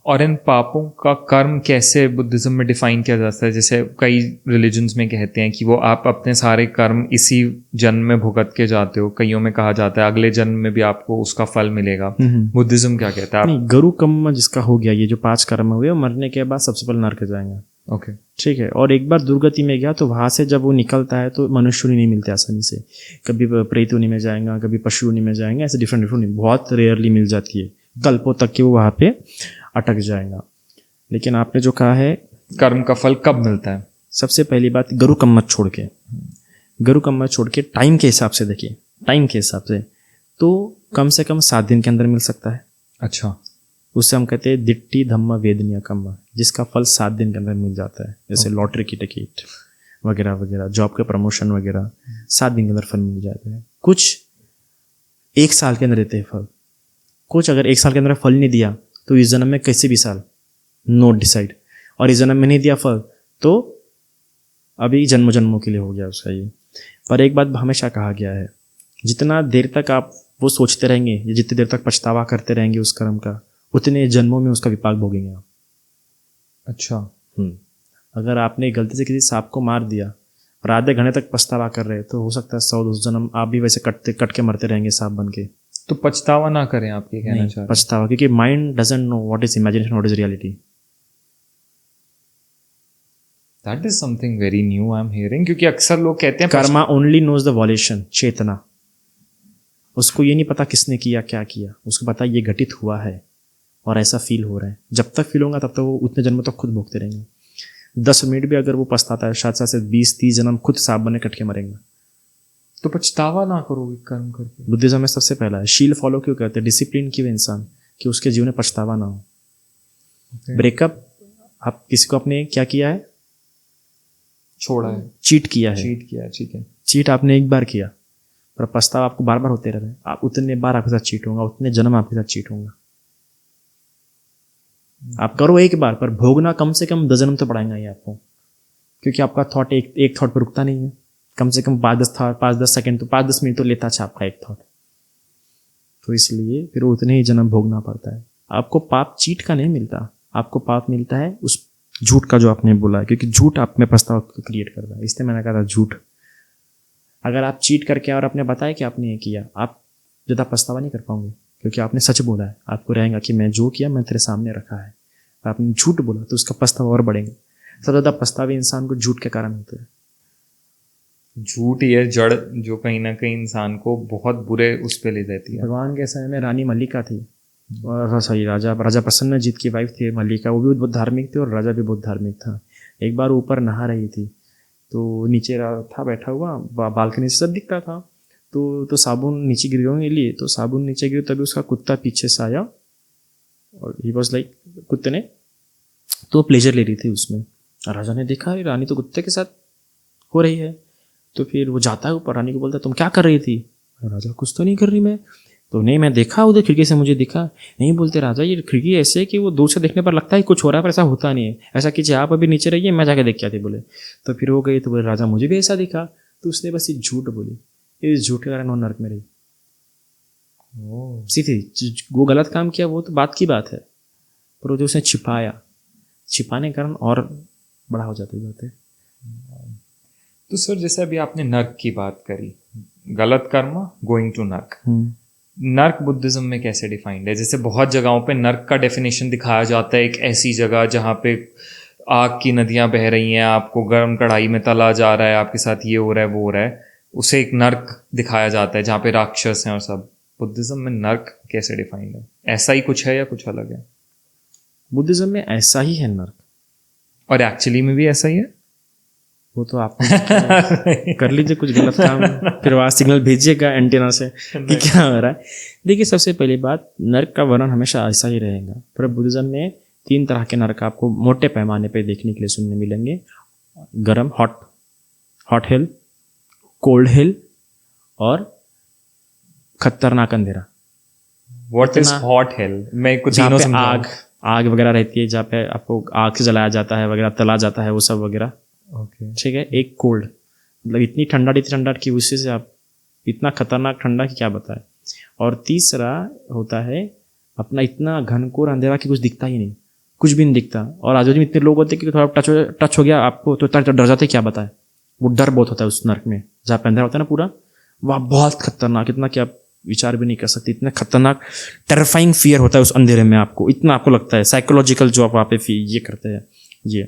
S1: और इन पापों का कर्म कैसे बुद्धिज्म में डिफाइन किया जाता है? जैसे कई रिलीजन्स में कहते हैं कि वो आप अपने सारे कर्म इसी जन्म में भुगत के जाते हो। कईयों में कहा जाता है अगले जन्म में भी आपको उसका फल मिलेगा। बुद्धिज्म क्या कहता है?
S2: नहीं, गरु कर्म जिसका हो गया, ये जो 5 कर्म हुए, मरने के बाद सबसे पहले नरक जाएंगे।
S1: ओके,
S2: ठीक है। और एक बार दुर्गति में गया तो वहां से जब वो निकलता है तो मनुष्य योनि नहीं मिलते आसानी से। कभी प्रेत योनि में जाएगा, कभी पशु योनि में जाएंगे, ऐसे डिफरेंट बहुत रेयरली मिल जाती है। कल्पों तक के वो वहां पे अटक जाएगा। लेकिन आपने जो कहा है
S1: कर्म का फल कब मिलता है,
S2: सबसे पहली बात, गरु कर्म छोड़ के, गरु कर्म छोड़ के टाइम के हिसाब से देखिए, टाइम के हिसाब से तो कम से कम 7 दिन के अंदर मिल सकता है।
S1: अच्छा,
S2: उससे हम कहते हैं दिट्टी धम्म वेदनीय कर्म, जिसका फल 7 दिन के अंदर मिल जाता है। जैसे लॉटरी की टिकट वगैरह वगैरह, जॉब के प्रमोशन वगैरह, 7 दिन के अंदर फल मिल जाता है। कुछ 1 साल के अंदर देते हैं फल, कुछ अगर 1 साल के अंदर फल नहीं दिया तो इस जन्म में कैसे भी साल, नोट डिसाइड। और इस जन्म में नहीं दिया फल तो अभी जन्मों जन्मों के लिए हो गया उसका ये। पर एक बात हमेशा कहा गया है, जितना देर तक आप वो सोचते रहेंगे, या जितनी देर तक पछतावा करते रहेंगे उस कर्म का, उतने जन्मों में उसका विपाक भोगेंगे आप।
S1: अच्छा,
S2: अगर आपने गलती से किसी सांप को मार दिया और आधे घंटे तक पछतावा कर रहे, तो हो सकता है 100-200 जन्म आप भी वैसे कट के मरते रहेंगे सांप बन के।
S1: तो पछतावा ना करें, आप ये कहना
S2: नहीं
S1: चाह रहे
S2: पछतावा, क्योंकि mind doesn't know what is imagination, what is reality.
S1: हैं? That is something very new I am hearing, क्योंकि अक्सर लोग कहते हैं
S2: karma only knows the evolution, चेतना. उसको ये नहीं पता किसने किया क्या किया, उसको पता ये घटित हुआ है और ऐसा फील हो रहा है. जब तक फील होगा तब तक वो उतने जन्म तक खुद भोगते रहेंगे. 10 मिनट भी अगर वो पछताता है, शायद से 20-30 जन्म खुद सांप बने कट के मरेंगे.
S1: तो पछतावा ना करोगे कर्म करके.
S2: बुद्धिज्म में सबसे पहला है शील फॉलो क्यों करते हैं, डिसिप्लिन क्यों इंसान, कि उसके जीवन में पछतावा ना हो. ब्रेकअप, आप किसी को आपने क्या किया है,
S1: छोड़ा है,
S2: चीट किया है,
S1: चीट किया है, ठीक है.
S2: चीट आपने एक बार किया, पर पछतावा आपको बार बार होते रह रहे हैं. आप उतने बार आपके साथ चीट होगा, उतने जन्म आपके साथ चीट होगा. आप करो एक बार, पर भोगना कम से कम 10 जन्म तो पड़ाएंगा ही आपको, क्योंकि आपका थॉट एक थॉट पर रुकता नहीं है. कम से कम 5-10 सेकंड तो 5-10 मिनट तो लेता है आपका एक थॉट. तो इसलिए फिर उतने ही जन्म भोगना पड़ता है. आपको पाप चीट का नहीं मिलता, आपको पाप मिलता है उस झूठ का जो आपने बोला है, क्योंकि झूठ आप में पछतावा क्रिएट कर रहा है. इसलिए मैंने कहा था झूठ. अगर आप चीट करके और आपने बताया कि आपने ये किया, आप ज़्यादा पछतावा नहीं कर पाओगे, क्योंकि आपने सच बोला है. आपको रहेगा कि मैं जो किया मैं तेरे सामने रखा है. आपने झूठ बोला तो उसका पछतावा और बढ़ेगा. सबसे ज़्यादा पछतावे इंसान को झूठ के कारण होते हैं.
S1: झूठ ये जड़ जो कहीं ना कहीं इंसान को बहुत बुरे उस पे ले जाती है.
S2: भगवान के समय में रानी मल्लिका थी, और सॉरी राजा प्रसन्नजीत की वाइफ थी मल्लिका. वो भी बहुत धार्मिक थी और राजा भी बहुत धार्मिक था. एक बार ऊपर नहा रही थी, तो नीचे था बैठा हुआ, बालकनी से सब दिखता था. तो साबुन नीचे गिर गए लिए, तो साबुन नीचे गिर, तभी उसका कुत्ता पीछे से आया और ही वॉज लाइक, कुत्ते ने तो प्लेजर ले रही थी उसमें. राजा ने देखा रानी तो कुत्ते के साथ हो रही है. तो फिर वो जाता है ऊपर, रानी को बोलता है तुम क्या कर रही थी. राजा कुछ तो नहीं कर रही मैं. तो नहीं मैं देखा उधर खिड़की से, मुझे दिखा. नहीं बोलते राजा ये खिड़की ऐसे है कि वो दूर से देखने पर लगता है कुछ हो रहा है, पर ऐसा होता नहीं है. ऐसा कीजिए आप अभी नीचे रहिए, मैं जाके देख के आती. बोले तो फिर वो गई, तो बोले राजा मुझे भी ऐसा दिखा. तो उसने बस ये झूठ बोली, इस झूठ के कारण वो नर्क में रही. सीधी वो गलत काम किया वो तो बात की बात है, पर वो जो उसने छिपाने के कारण और बड़ा हो जाती बात है.
S1: तो सर जैसे अभी आपने नर्क की बात करी, गलत कर्म गोइंग टू नर्क. नर्क बुद्धिज्म में कैसे डिफाइंड है? जैसे बहुत जगहों पे नर्क का डेफिनेशन दिखाया जाता है, एक ऐसी जगह जहाँ पे आग की नदियां बह रही हैं, आपको गर्म कढ़ाई में तला जा रहा है, आपके साथ ये हो रहा है वो हो रहा है, उसे एक नर्क दिखाया जाता है जहाँ पे राक्षस हैं और सब. बुद्धिज्म में नर्क कैसे डिफाइंड है? ऐसा ही कुछ है या कुछ अलग है?
S2: बुद्धिज्म में ऐसा ही है नर्क,
S1: और एक्चुअली में भी ऐसा ही है.
S2: वो तो आप कर लीजिए कुछ गलत काम, फिर वहाँ सिग्नल भेजिएगा एंटीना से कि क्या हो रहा है. देखिए सबसे पहली बात, नर्क का वर्णन हमेशा ऐसा ही रहेगा. पर बुद्धिज्म में 3 तरह के नर्क आपको मोटे पैमाने पे देखने के लिए सुनने मिलेंगे. गरम हॉट हेल, कोल्ड हेल और खतरनाक अंधेरा.
S1: What is hot hello? मैं कुछ
S2: जहाँ पे आग वगैरह रहती है, जहाँ पे आपको आग से जलाया जाता है वगैरह, तला जाता है वो सब वगैरह.
S1: ओके
S2: ठीक है. एक कोल्ड, मतलब इतनी ठंडा कि उससे से आप इतना खतरनाक ठंडा कि क्या बताए. और तीसरा होता है अपना इतना घनघोर अंधेरा कि कुछ दिखता ही नहीं, कुछ भी नहीं दिखता. और आजू बाजू में इतने लोग होते हैं कि थोड़ा टच हो गया आपको तो इतना डर जाते क्या बताए. वो डर बहुत होता है उस नर्क में, जहाँ पे अंधेरा होता है ना पूरा, वह बहुत खतरनाक, इतना कि आप विचार भी नहीं कर सकते. इतना खतरनाक टेरिफाइंग फियर होता है उस अंधेरे में. आपको इतना आपको लगता है साइकोलॉजिकल जो आप वहाँ पे ये करते हैं ये.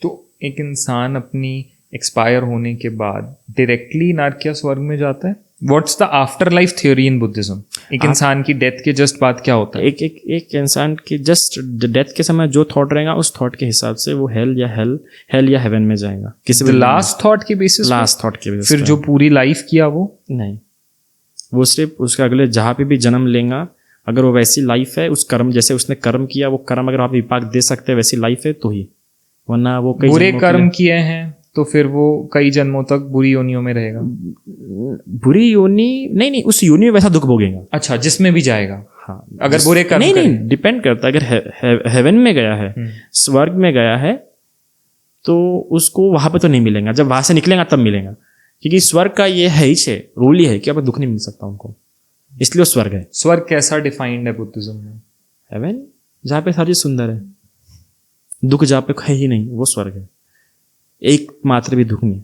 S1: तो एक इंसान अपनी एक्सपायर होने के बाद डायरेक्टली नर्क या स्वर्ग में जाता है? What's the after life theory in Buddhism? एक इंसान की डेथ के जस्ट बाद क्या होता है?
S2: एक इंसान की जस्ट डेथ के समय जो थॉट रहेगा उस थॉट के हिसाब से वो हेल या हेवन में जाएगा. किसी भी
S1: लास्ट थॉट के बेसिस?
S2: लास्ट थॉट के बेसिस.
S1: फिर जो पूरी लाइफ किया वो
S2: नहीं, वो सिर्फ उसका अगले जहाँ पे भी जन्म लेगा, अगर वो वैसी लाइफ है, उस कर्म जैसे उसने कर्म किया, वो कर्म अगर आप विपाक दे सकते हैं वैसी लाइफ है तो ही, वरना वो कई
S1: बुरे कर्म किए हैं तो फिर वो कई जन्मों तक बुरी योनियों में रहेगा.
S2: बुरी योनि नहीं, उस योनि में वैसा दुख भोगेगा.
S1: अच्छा, जिसमें भी जाएगा.
S2: हाँ,
S1: अगर बुरे कर्म
S2: नहीं डिपेंड करता है. अगर हेवन में गया है, स्वर्ग में गया है, तो उसको वहां पे तो नहीं मिलेगा. जब वहां से निकलेगा तब मिलेगा, क्योंकि स्वर्ग का ये है ही रूल ही है कि अब दुख नहीं मिल सकता उनको, इसलिए वो स्वर्ग है.
S1: स्वर्ग कैसा डिफाइंड है बुद्धिज्म में?
S2: हेवन जहाँ पे सारी सुंदर है, दुख जहाँ पे है ही नहीं, वो स्वर्ग है. एक मात्र भी दुख नहीं.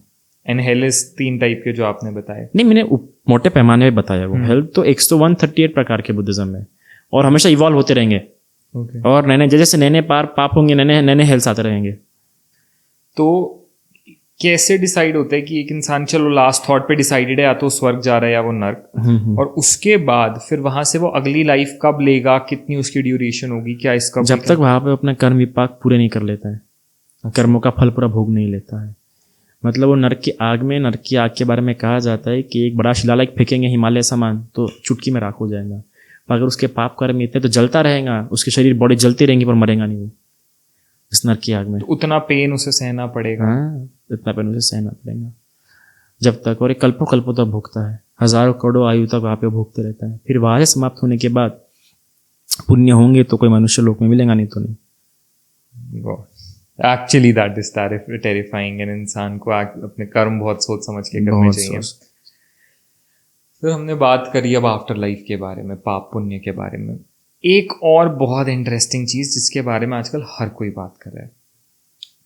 S1: एंड हेल इज 3 टाइप के जो आपने बताए.
S2: नहीं, मैंने मोटे पैमाने में बताया वो. हेल तो 138 प्रकार के बुद्धिज्म में, और हमेशा इवॉल्व होते रहेंगे.
S1: Okay.
S2: और नए नए जैसे नए नए पाप होंगे, नए नए हेल्स आते रहेंगे.
S1: तो कैसे डिसाइड होता है कि एक इंसान चलो लास्ट थॉट पे डिसाइडेड है या तो स्वर्ग जा रहा है या वो नर्क, और उसके बाद फिर वहां से वो अगली लाइफ कब लेगा, कितनी उसकी ड्यूरेशन होगी, क्या इसका
S2: जब तक वहां पे अपना कर्म विपाक पूरे नहीं कर लेता है, कर्मों का फल पूरा भोग नहीं लेता है. मतलब वो नर्क की आग के बारे में कहा जाता है कि एक बड़ा शिलालेख फेंकेंगे हिमालय समान तो चुटकी में राख हो जाएगा. पर अगर उसके पाप कर्म इतने तो जलता रहेगा, उसकी शरीर बॉडी जलती रहेंगी पर मरेगा नहीं वो इस नर्क की आग में.
S1: तो उतना पेन उसे सहना पड़ेगा.
S2: हाँ, इतना पेन उसे सहना पड़ेगा जब तक, और एक कल्पों तक भोगता है, हजारों करोड़ों आयु तक वहाँ पे भोगते रहता है. फिर वहाँ से समाप्त होने के बाद पुण्य होंगे तो कोई मनुष्य लोक में मिलेगा, नहीं तो नहीं.
S1: Actually that is terrifying. And इंसान को अपने कर्म बहुत सोच समझ के करने चाहिए. फिर हमने बात करी अब आफ्टर लाइफ के बारे में, पाप पुण्य के बारे में. एक और बहुत इंटरेस्टिंग चीज जिसके बारे में आजकल हर कोई बात कर रहा है,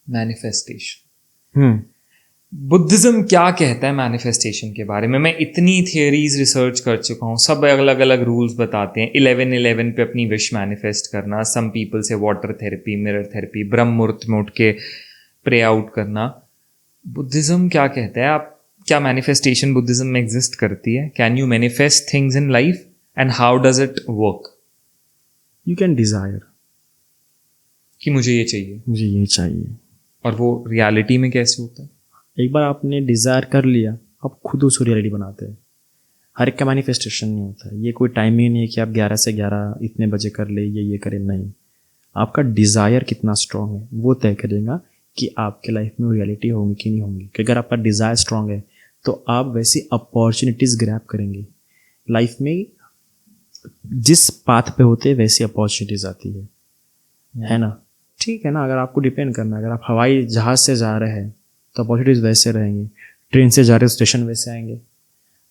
S1: मैनिफेस्टेशन. बुद्धिज्म क्या कहता है मैनिफेस्टेशन के बारे में? मैं इतनी थियरीज रिसर्च कर चुका हूँ, सब अलग अलग रूल्स बताते हैं. 11/11 पे अपनी विश मैनिफेस्ट करना, सम पीपल से वाटर थेरेपी, मिरर थेरेपी, ब्रह्म मुहूर्त में उठ के प्रे आउट करना. बुद्धिज्म क्या कहता है? आप क्या मैनिफेस्टेशन बुद्धिज्म में एग्जिस्ट करती है? Can you manifest things in life and how does it work?
S2: You can desire
S1: कि मुझे ये चाहिए,
S2: मुझे ये चाहिए,
S1: और वो रियलिटी में कैसे होता है?
S2: एक बार आपने डिज़ायर कर लिया, आप खुद उसको रियलिटी बनाते हैं. हर एक का मैनिफेस्टेशन नहीं होता है. ये कोई टाइम ही नहीं है कि आप 11 से 11 इतने बजे कर ले, ये करें. नहीं, आपका डिज़ायर कितना स्ट्रांग है वो तय करेगा कि आपके लाइफ में रियलिटी होंगी कि नहीं होंगी. कि अगर आपका डिज़ायर स्ट्रांग है तो आप वैसी अपॉर्चुनिटीज़ ग्रैब करेंगे. लाइफ में जिस पाथ पे होते हैं वैसी अपॉर्चुनिटीज़ आती है ना. ठीक है ना. अगर आपको डिपेंड करना है, अगर आप हवाई जहाज़ से जा रहे हैं तो अपॉर्चुनिटीज़ वैसे रहेंगी. ट्रेन से जा रहे हो स्टेशन वैसे आएंगे.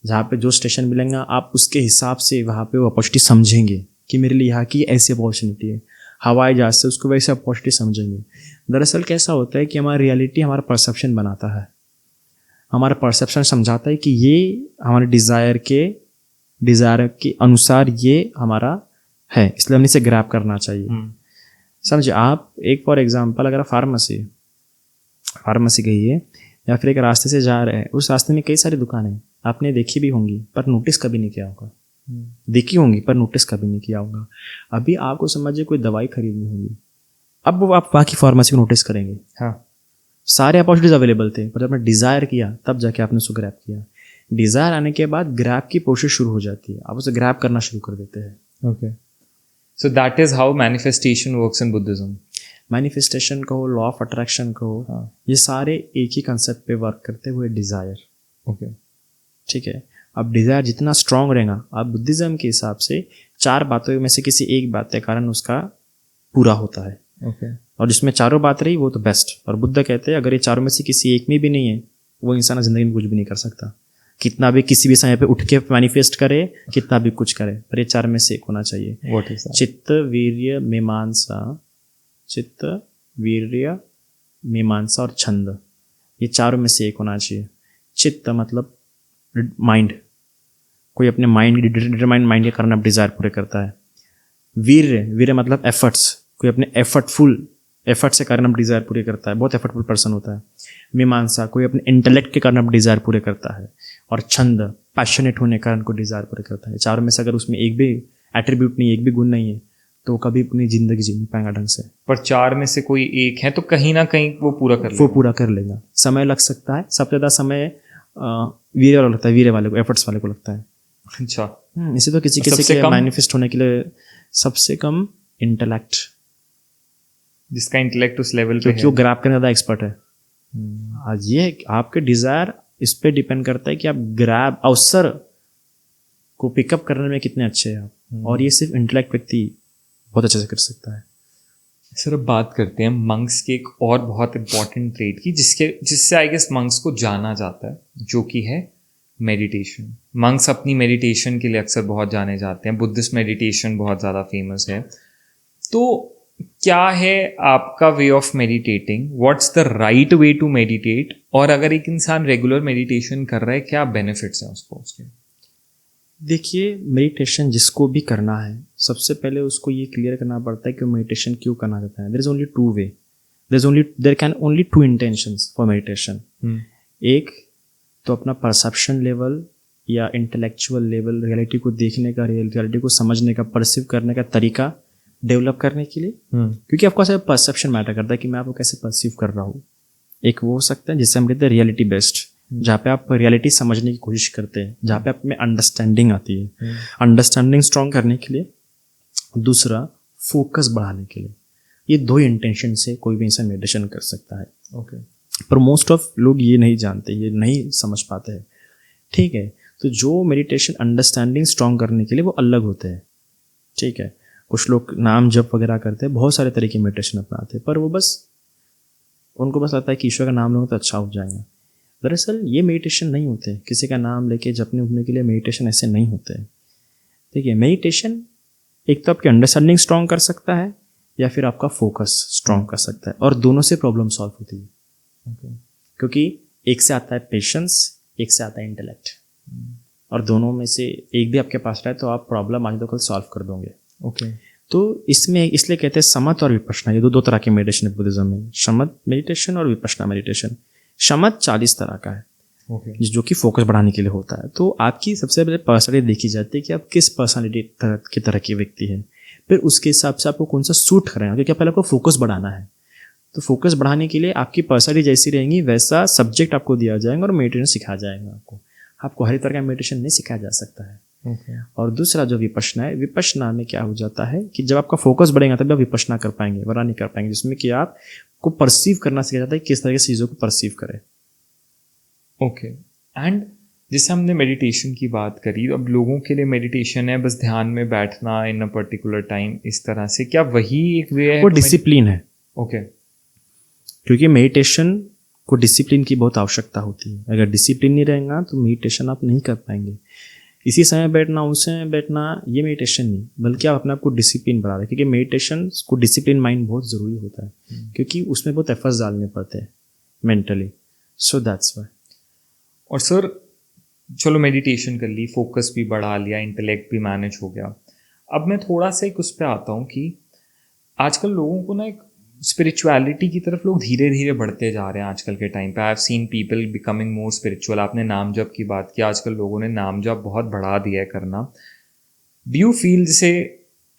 S2: जहाँ पे जो स्टेशन मिलेंगे आप उसके हिसाब से वहाँ पे वो अपॉर्चुनिटी समझेंगे कि मेरे लिए यहाँ की ऐसी अपॉर्चुनिटी है. हवाई जहाज से उसको वैसे अपॉर्चुनिटी समझेंगे. दरअसल कैसा होता है कि हमारी रियलिटी हमारा परसेप्शन बनाता है. हमारा परसेप्शन समझाता है कि ये हमारे डिज़ायर के अनुसार ये हमारा है, इसलिए हमें इसे ग्रैब करना चाहिए. समझिए, आप एक फॉर एग्जांपल अगर फार्मेसी गई है या फिर एक रास्ते से जा रहे हैं, उस रास्ते में कई सारी दुकानें आपने देखी भी होंगी पर नोटिस कभी नहीं किया होगा. देखी होंगी पर नोटिस कभी नहीं किया होगा. अभी आपको समझिए कोई दवाई खरीदनी होगी, अब वो आप बाकी फार्मेसी को नोटिस करेंगे.
S1: हाँ,
S2: सारे अपॉर्चुनिटीज अवेलेबल थे, पर जब आपने डिज़ायर किया तब जाके आपने उसको ग्रैब किया. डिज़ायर आने के बाद ग्रैब की प्रोसेस शुरू हो जाती है, आप उसे ग्रैब करना शुरू कर देते हैं.
S1: Okay. So that is how manifestation works in Buddhism.
S2: Manifestation कहो, लॉ ऑफ अट्रैक्शन कहो, ये सारे एक ही कंसेप्ट पे वर्क करते हुए डिज़ायर.
S1: ओके,
S2: ठीक है. अब डिज़ायर जितना स्ट्रांग रहेगा, आप बुद्धिज्म के हिसाब से 4 बातों में से किसी एक बात के कारण उसका पूरा होता है.
S1: ओके.
S2: और जिसमें चारों बात रही वो तो बेस्ट. और बुद्ध कहते हैं अगर ये चारों में से किसी एक में भी नहीं है, वो इंसान ज़िंदगी में कुछ भी नहीं कर सकता. कितना भी किसी भी समय पे उठ के मैनिफेस्ट करे, कितना भी कुछ करे, पर ये 4 में से एक होना चाहिए.
S1: What is that? चित्त, वीर्य, मीमांसा और छंद. ये चारों में से एक होना चाहिए. चित्त मतलब माइंड, कोई अपने माइंड डिटरमाइंड माइंड के कारण अब डिज़ायर पूरे करता है. वीर्य मतलब एफर्ट्स, कोई अपने एफर्ट से कारण अब डिज़ायर पूरे करता है, बहुत एफर्टफुल पर्सन होता है. मीमांसा, कोई अपने इंटेलेक्ट के कारण अब डिज़ायर पूरे करता है. और छंद, पैशनेट होने के कारण को डिज़ायर पूरे करता है. चारों में से अगर उसमें एक भी एट्रीब्यूट नहीं, एक भी गुण नहीं है, तो वो कभी अपनी ज़िंदगी जी नहीं पाएगा ढंग से. पर 4 में से कोई एक है तो कहीं ना कहीं वो पूरा कर लेगा.
S2: समय लग सकता है. सबसे ज़्यादा समय वीर्य वाला लगता है, वीर्य वाले को, एफर्ट्स वाले को लगता है.
S1: अच्छा.
S2: इसे तो किसी के मैनिफेस्ट होने के लिए सबसे कम इंटेलेक्ट,
S1: जिसका इंटेलेक्ट उस लेवल पे
S2: क्योंकि वो ग्रैब करने ज़्यादा एक्सपर्ट है. आज ये आपके डिज़ायर इस पे डिपेंड करता है कि आप ग्रैब अवसर को पिकअप करने में कितने अच्छे हैं आप. और ये सिर्फ इंटेलेक्ट व्यक्ति बहुत अच्छे से कर सकता है.
S1: सर अब बात करते हैं मंक्स के एक और बहुत इंपॉर्टेंट ट्रेड की, जिससे आई गेस मंक्स को जाना जाता है, जो कि है मेडिटेशन. मंक्स अपनी मेडिटेशन के लिए अक्सर बहुत जाने जाते हैं. बुद्धिस्ट मेडिटेशन बहुत ज़्यादा फेमस है. तो क्या है आपका way of meditating, what's the right way to meditate, और अगर एक इंसान रेगुलर मेडिटेशन कर रहा है क्या बेनिफिट्स हैं उसको उसके?
S2: देखिए, मेडिटेशन जिसको भी करना है सबसे पहले उसको ये क्लियर करना पड़ता है कि मेडिटेशन क्यों करना चाहता है. There is only two way, there can only two intentions for meditation. एक तो अपना परसेप्शन लेवल या इंटेलेक्चुअल लेवल, रियलिटी को देखने का, रियलिटी को समझने का, परसीव करने का तरीका डेवलप करने के लिए. क्योंकि आपको ऐसा परसेप्शन मैटर करता है कि मैं आपको कैसे परसीव कर रहा हूँ. एक वो हो सकता है जिससे हम कहते हैं रियलिटी बेस्ड, जहाँ पे आप रियलिटी समझने की कोशिश करते हैं, जहाँ पे आप में अंडरस्टैंडिंग आती है. अंडरस्टैंडिंग स्ट्रॉन्ग करने के लिए. दूसरा फोकस बढ़ाने के लिए. ये दो इंटेंशन से कोई भी इंसान मेडिटेशन कर सकता है.
S1: ओके.
S2: पर मोस्ट ऑफ लोग ये नहीं जानते, ये नहीं समझ पाते हैं. ठीक है, तो जो मेडिटेशन अंडरस्टैंडिंग स्ट्रॉन्ग करने के लिए वो अलग होते हैं. ठीक है, कुछ लोग नाम जप वगैरह करते हैं, बहुत सारे तरीके मेडिटेशन अपनाते हैं, पर वो बस उनको बस लगता है कि ईश्वर का नाम लूँगा तो अच्छा हो जाएगा. दरअसल ये मेडिटेशन नहीं होते. किसी का नाम लेके जपने उठने के लिए मेडिटेशन ऐसे नहीं होते. ठीक है, मेडिटेशन एक तो आपकी अंडरस्टैंडिंग स्ट्रॉन्ग कर सकता है या फिर आपका फोकस स्ट्रॉन्ग कर सकता है, और दोनों से प्रॉब्लम सॉल्व होती है. क्योंकि एक से आता है पेशेंस, एक से आता है इंटेलेक्ट, और दोनों में से एक भी आपके पास रहे तो आप प्रॉब्लम आज तो कल सॉल्व कर दोगे.
S1: ओके.
S2: तो इसमें इसलिए कहते हैं समत और विपश्यना, ये दो तरह के मेडिटेशन है बुद्धिज्म में. समत मेडिटेशन और विपश्यना मेडिटेशन. समत 40 तरह का है.
S1: ओके.
S2: जो कि फोकस बढ़ाने के लिए होता है. तो आपकी सबसे पहले पर्सनैलिटी देखी जाती है कि आप किस पर्सनैलिटी की तरह की व्यक्ति है, फिर उसके हिसाब से आपको कौन सा सूट करेगा. क्योंकि पहले आपको फोकस बढ़ाना है, तो फोकस बढ़ाने के लिए आपकी पर्सनैलिटी जैसी रहेंगी वैसा सब्जेक्ट आपको दिया जाएगा और मेडिटेशन सिखाया जाएगा. आपको हर तरह का मेडिटेशन नहीं सिखाया जा सकता है.
S1: Okay.
S2: और दूसरा जो विपश्यना है, विपश्यना में क्या हो जाता है कि जब आपका फोकस बढ़ेगा तभी आप विपश्यना कर पाएंगे, वरना नहीं कर पाएंगे, जिसमें कि आपको परसीव करना सिखाया जाता है किस तरह की चीज़ों को परसीव करें.
S1: ओके. एंड जैसे हमने मेडिटेशन की बात करी, अब लोगों के लिए मेडिटेशन है बस ध्यान में बैठना इन अ पर्टिकुलर टाइम, इस तरह से, क्या वही एक वे है?
S2: वो डिसिप्लिन है.
S1: ओके.
S2: क्योंकि मेडिटेशन को डिसिप्लिन की बहुत आवश्यकता होती है. अगर डिसिप्लिन नहीं रहेगा तो मेडिटेशन आप नहीं कर पाएंगे. इसी समय बैठना, उस समय बैठना, ये मेडिटेशन नहीं, बल्कि आप अपने आप को डिसिप्लिन बढ़ा रहे हैं. क्योंकि मेडिटेशन को डिसिप्लिन माइंड बहुत ज़रूरी होता है, क्योंकि उसमें बहुत एफर्ट्स डालने पड़ते हैं मेंटली. So that's why.
S1: और सर चलो मेडिटेशन कर ली, फोकस भी बढ़ा लिया, इंटेलेक्ट भी मैनेज हो गया. अब मैं थोड़ा सा एक उस पर आता हूँ कि आजकल लोगों को ना एक स्पिरिचुअलिटी की तरफ लोग धीरे धीरे बढ़ते जा रहे हैं आजकल के टाइम पे. I have seen people becoming more spiritual. आपने नाम जप की बात की, आजकल लोगों ने नाम जप बहुत बढ़ा दिया है करना. डू यू फील, जैसे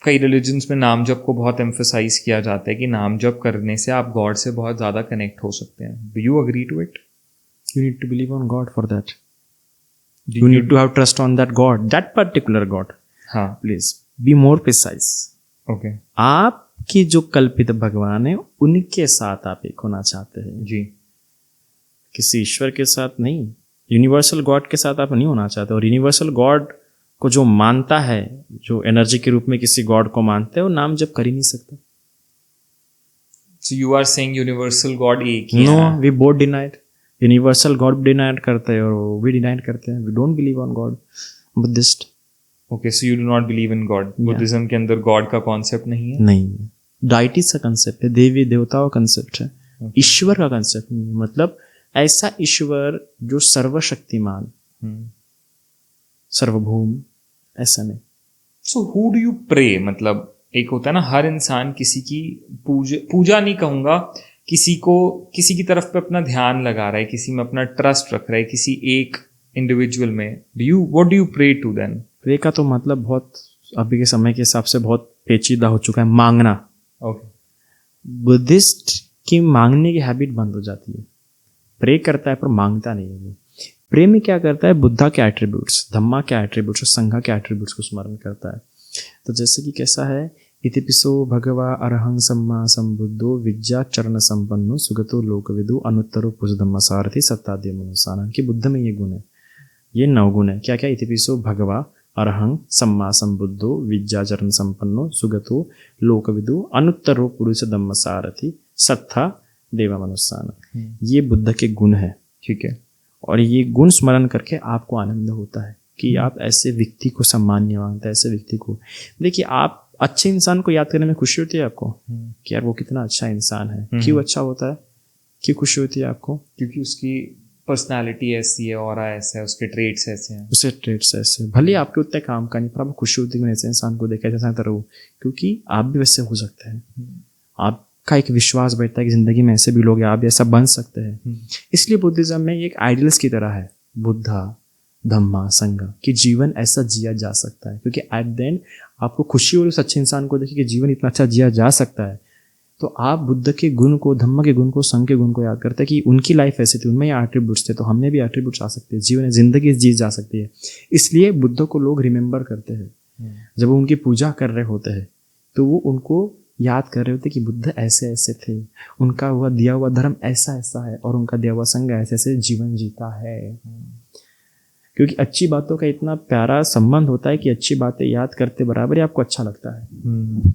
S1: कई रिलीजन्स में नाम जप को बहुत एम्फोसाइज किया जाता है कि नाम जप करने से आप गॉड से बहुत ज़्यादा कनेक्ट हो सकते हैं. Do you agree to it?
S2: You need to believe on God for that. You need to have trust on that God, that particular God.
S1: हाँ.
S2: Please be more precise.
S1: Okay.
S2: आपकी जो कल्पित भगवान है उनके साथ आप एक होना चाहते हैं
S1: जी.
S2: किसी ईश्वर के साथ नहीं. यूनिवर्सल गॉड के साथ आप नहीं होना चाहते. और यूनिवर्सल गॉड को जो मानता है, जो एनर्जी के रूप में किसी गॉड को मानते हैं, वो नाम जब कर ही नहीं सकता.
S1: So you are saying universal God एक ही
S2: No,
S1: है?
S2: we both denied. Universal God denied करते हैं और वो भी डिनाइड करते हैं. We don't believe on God. Buddhist.
S1: Okay. So you do not believe in God. Buddhism के अंदर गॉड का कॉन्सेप्ट नहीं है?
S2: नहीं, डाइटीज का कंसेप्ट है, देवी देवताओं का कंसेप्ट है. ईश्वर का कंसेप्ट नहीं. मतलब ऐसा ईश्वर जो सर्वशक्तिमान, सर्वभूम, ऐसा नहीं.
S1: So who do you pray? मतलब एक होता है ना, हर इंसान किसी की पूजा नहीं कहूँगा, किसी की तरफ पे अपना ध्यान लगा रहा है, किसी में अपना ट्रस्ट रख रहा है, किसी एक इंडिविजुअल में. What do you pray to then?
S2: Pray का तो मतलब बहुत अभी के समय के हिसाब से बहुत पेचीदा हो चुका है. मांगना.
S1: ओके.
S2: बुद्धिस्ट की मांगने की हैबिट बंद हो जाती है. प्रे करता है पर मांगता नहीं है. प्रे में क्या करता है, बुद्धा के एट्रीब्यूट्स, धम्मा के एट्रीब्यूट्स और संघा के एट्रीब्यूट्स को स्मरण करता है. तो जैसे कि कैसा है, इतिपिसो भगवा अरहं सम्मा संबुद्धो विद्या चरण संपन्नो सुगतो लोकविदु अनुत्तरो पुरुषधम्म सारथि सत्तादि मनुसाना. कि बुद्ध में ये गुण है, ये 9 गुण है. क्या क्या? इतिपिसो भगवा अरहं सम्मा संबुद्धो विद्या चरण संपन्नो सुगतो लोकविदु अनुत्तरो पुरुषधम्म सारथि सत्ता देव मनुसाना. ये बुद्ध के गुण है.
S1: ठीक है.
S2: और ये गुण स्मरण करके आपको आनंद होता है कि आप ऐसे व्यक्ति को सम्मान्य मानते हैं, ऐसे व्यक्ति को. देखिए, आप अच्छे इंसान को याद करने में खुशी होती है आपको कि यार वो कितना अच्छा इंसान है? क्यों अच्छा होता है? क्यों खुशी होती है आपको?
S1: क्योंकि उसकी पर्सनालिटी ऐसी है, ऑरा ऐसा है, उसके ट्रेट्स ऐसे हैं।
S2: उसे ट्रेड्स ऐसे, भले ही आपके उतने काम का नहीं, पर आपको खुशी होती है कि मैंने ऐसे इंसान को देखा, ऐसा तरह हो, क्योंकि आप भी वैसे हो सकते हैं। आपका एक विश्वास बैठता है कि जिंदगी में ऐसे भी लोग हैं, आप भी ऐसा बन सकते हैं। इसलिए बुद्धिज्म में एक आइडियल्स की तरह है, बुद्धा, धम्मा, संघ, कि जीवन ऐसा जिया जा सकता है। क्योंकि एट द एंड आपको खुशी और उस अच्छे इंसान को देखिए कि जीवन इतना अच्छा जिया जा सकता है, तो आप बुद्ध के गुण को, धम्म के गुण को, संघ के गुण को याद करते हैं कि उनकी लाइफ ऐसी थी, उनमें ये एट्रीब्यूट्स थे, तो हमें भी एट्रीब्यूट्स आ सकते हैं, जीवन जिंदगी जी जा सकती है। इसलिए बुद्ध को लोग रिमेंबर करते हैं। जब वो उनकी पूजा कर रहे होते हैं तो वो उनको याद कर रहे होते कि बुद्ध ऐसे ऐसे थे, उनका हुआ दिया हुआ धर्म ऐसा ऐसा है, और उनका दिया हुआ संघ ऐसे ऐसे जीवन जीता है। क्योंकि अच्छी बातों का इतना प्यारा संबंध होता है कि अच्छी बातें याद करते बराबर ही आपको अच्छा लगता है।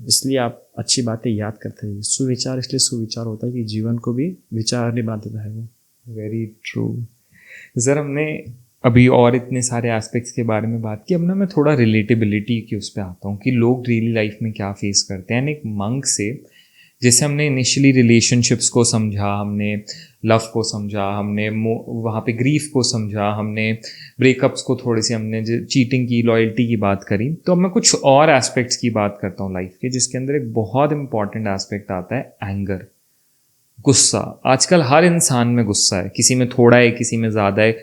S2: इसलिए आप अच्छी बातें याद करते हैं। सुविचार इसलिए सुविचार होता है कि जीवन को भी विचार नहीं बना देता है वो।
S1: Very true. सर हमने अभी और इतने सारे एस्पेक्ट्स के बारे में बात की, अब ना मैं थोड़ा रिलेटेबिलिटी की उस पर आता हूँ कि लोग डेली लाइफ में क्या फेस करते हैं। एक मंक से जैसे हमने इनिशियली रिलेशनशिप्स को समझा, हमने लव को समझा, हमने वहाँ पे ग्रीफ को समझा, हमने ब्रेकअप्स को थोड़ी सी, हमने चीटिंग की, लॉयल्टी की बात करी, तो अब मैं कुछ और एस्पेक्ट्स की बात करता हूँ लाइफ के, जिसके अंदर एक बहुत इंपॉर्टेंट एस्पेक्ट आता है एंगर, गुस्सा। आजकल हर इंसान में गुस्सा है, किसी में थोड़ा है, किसी में ज़्यादा है।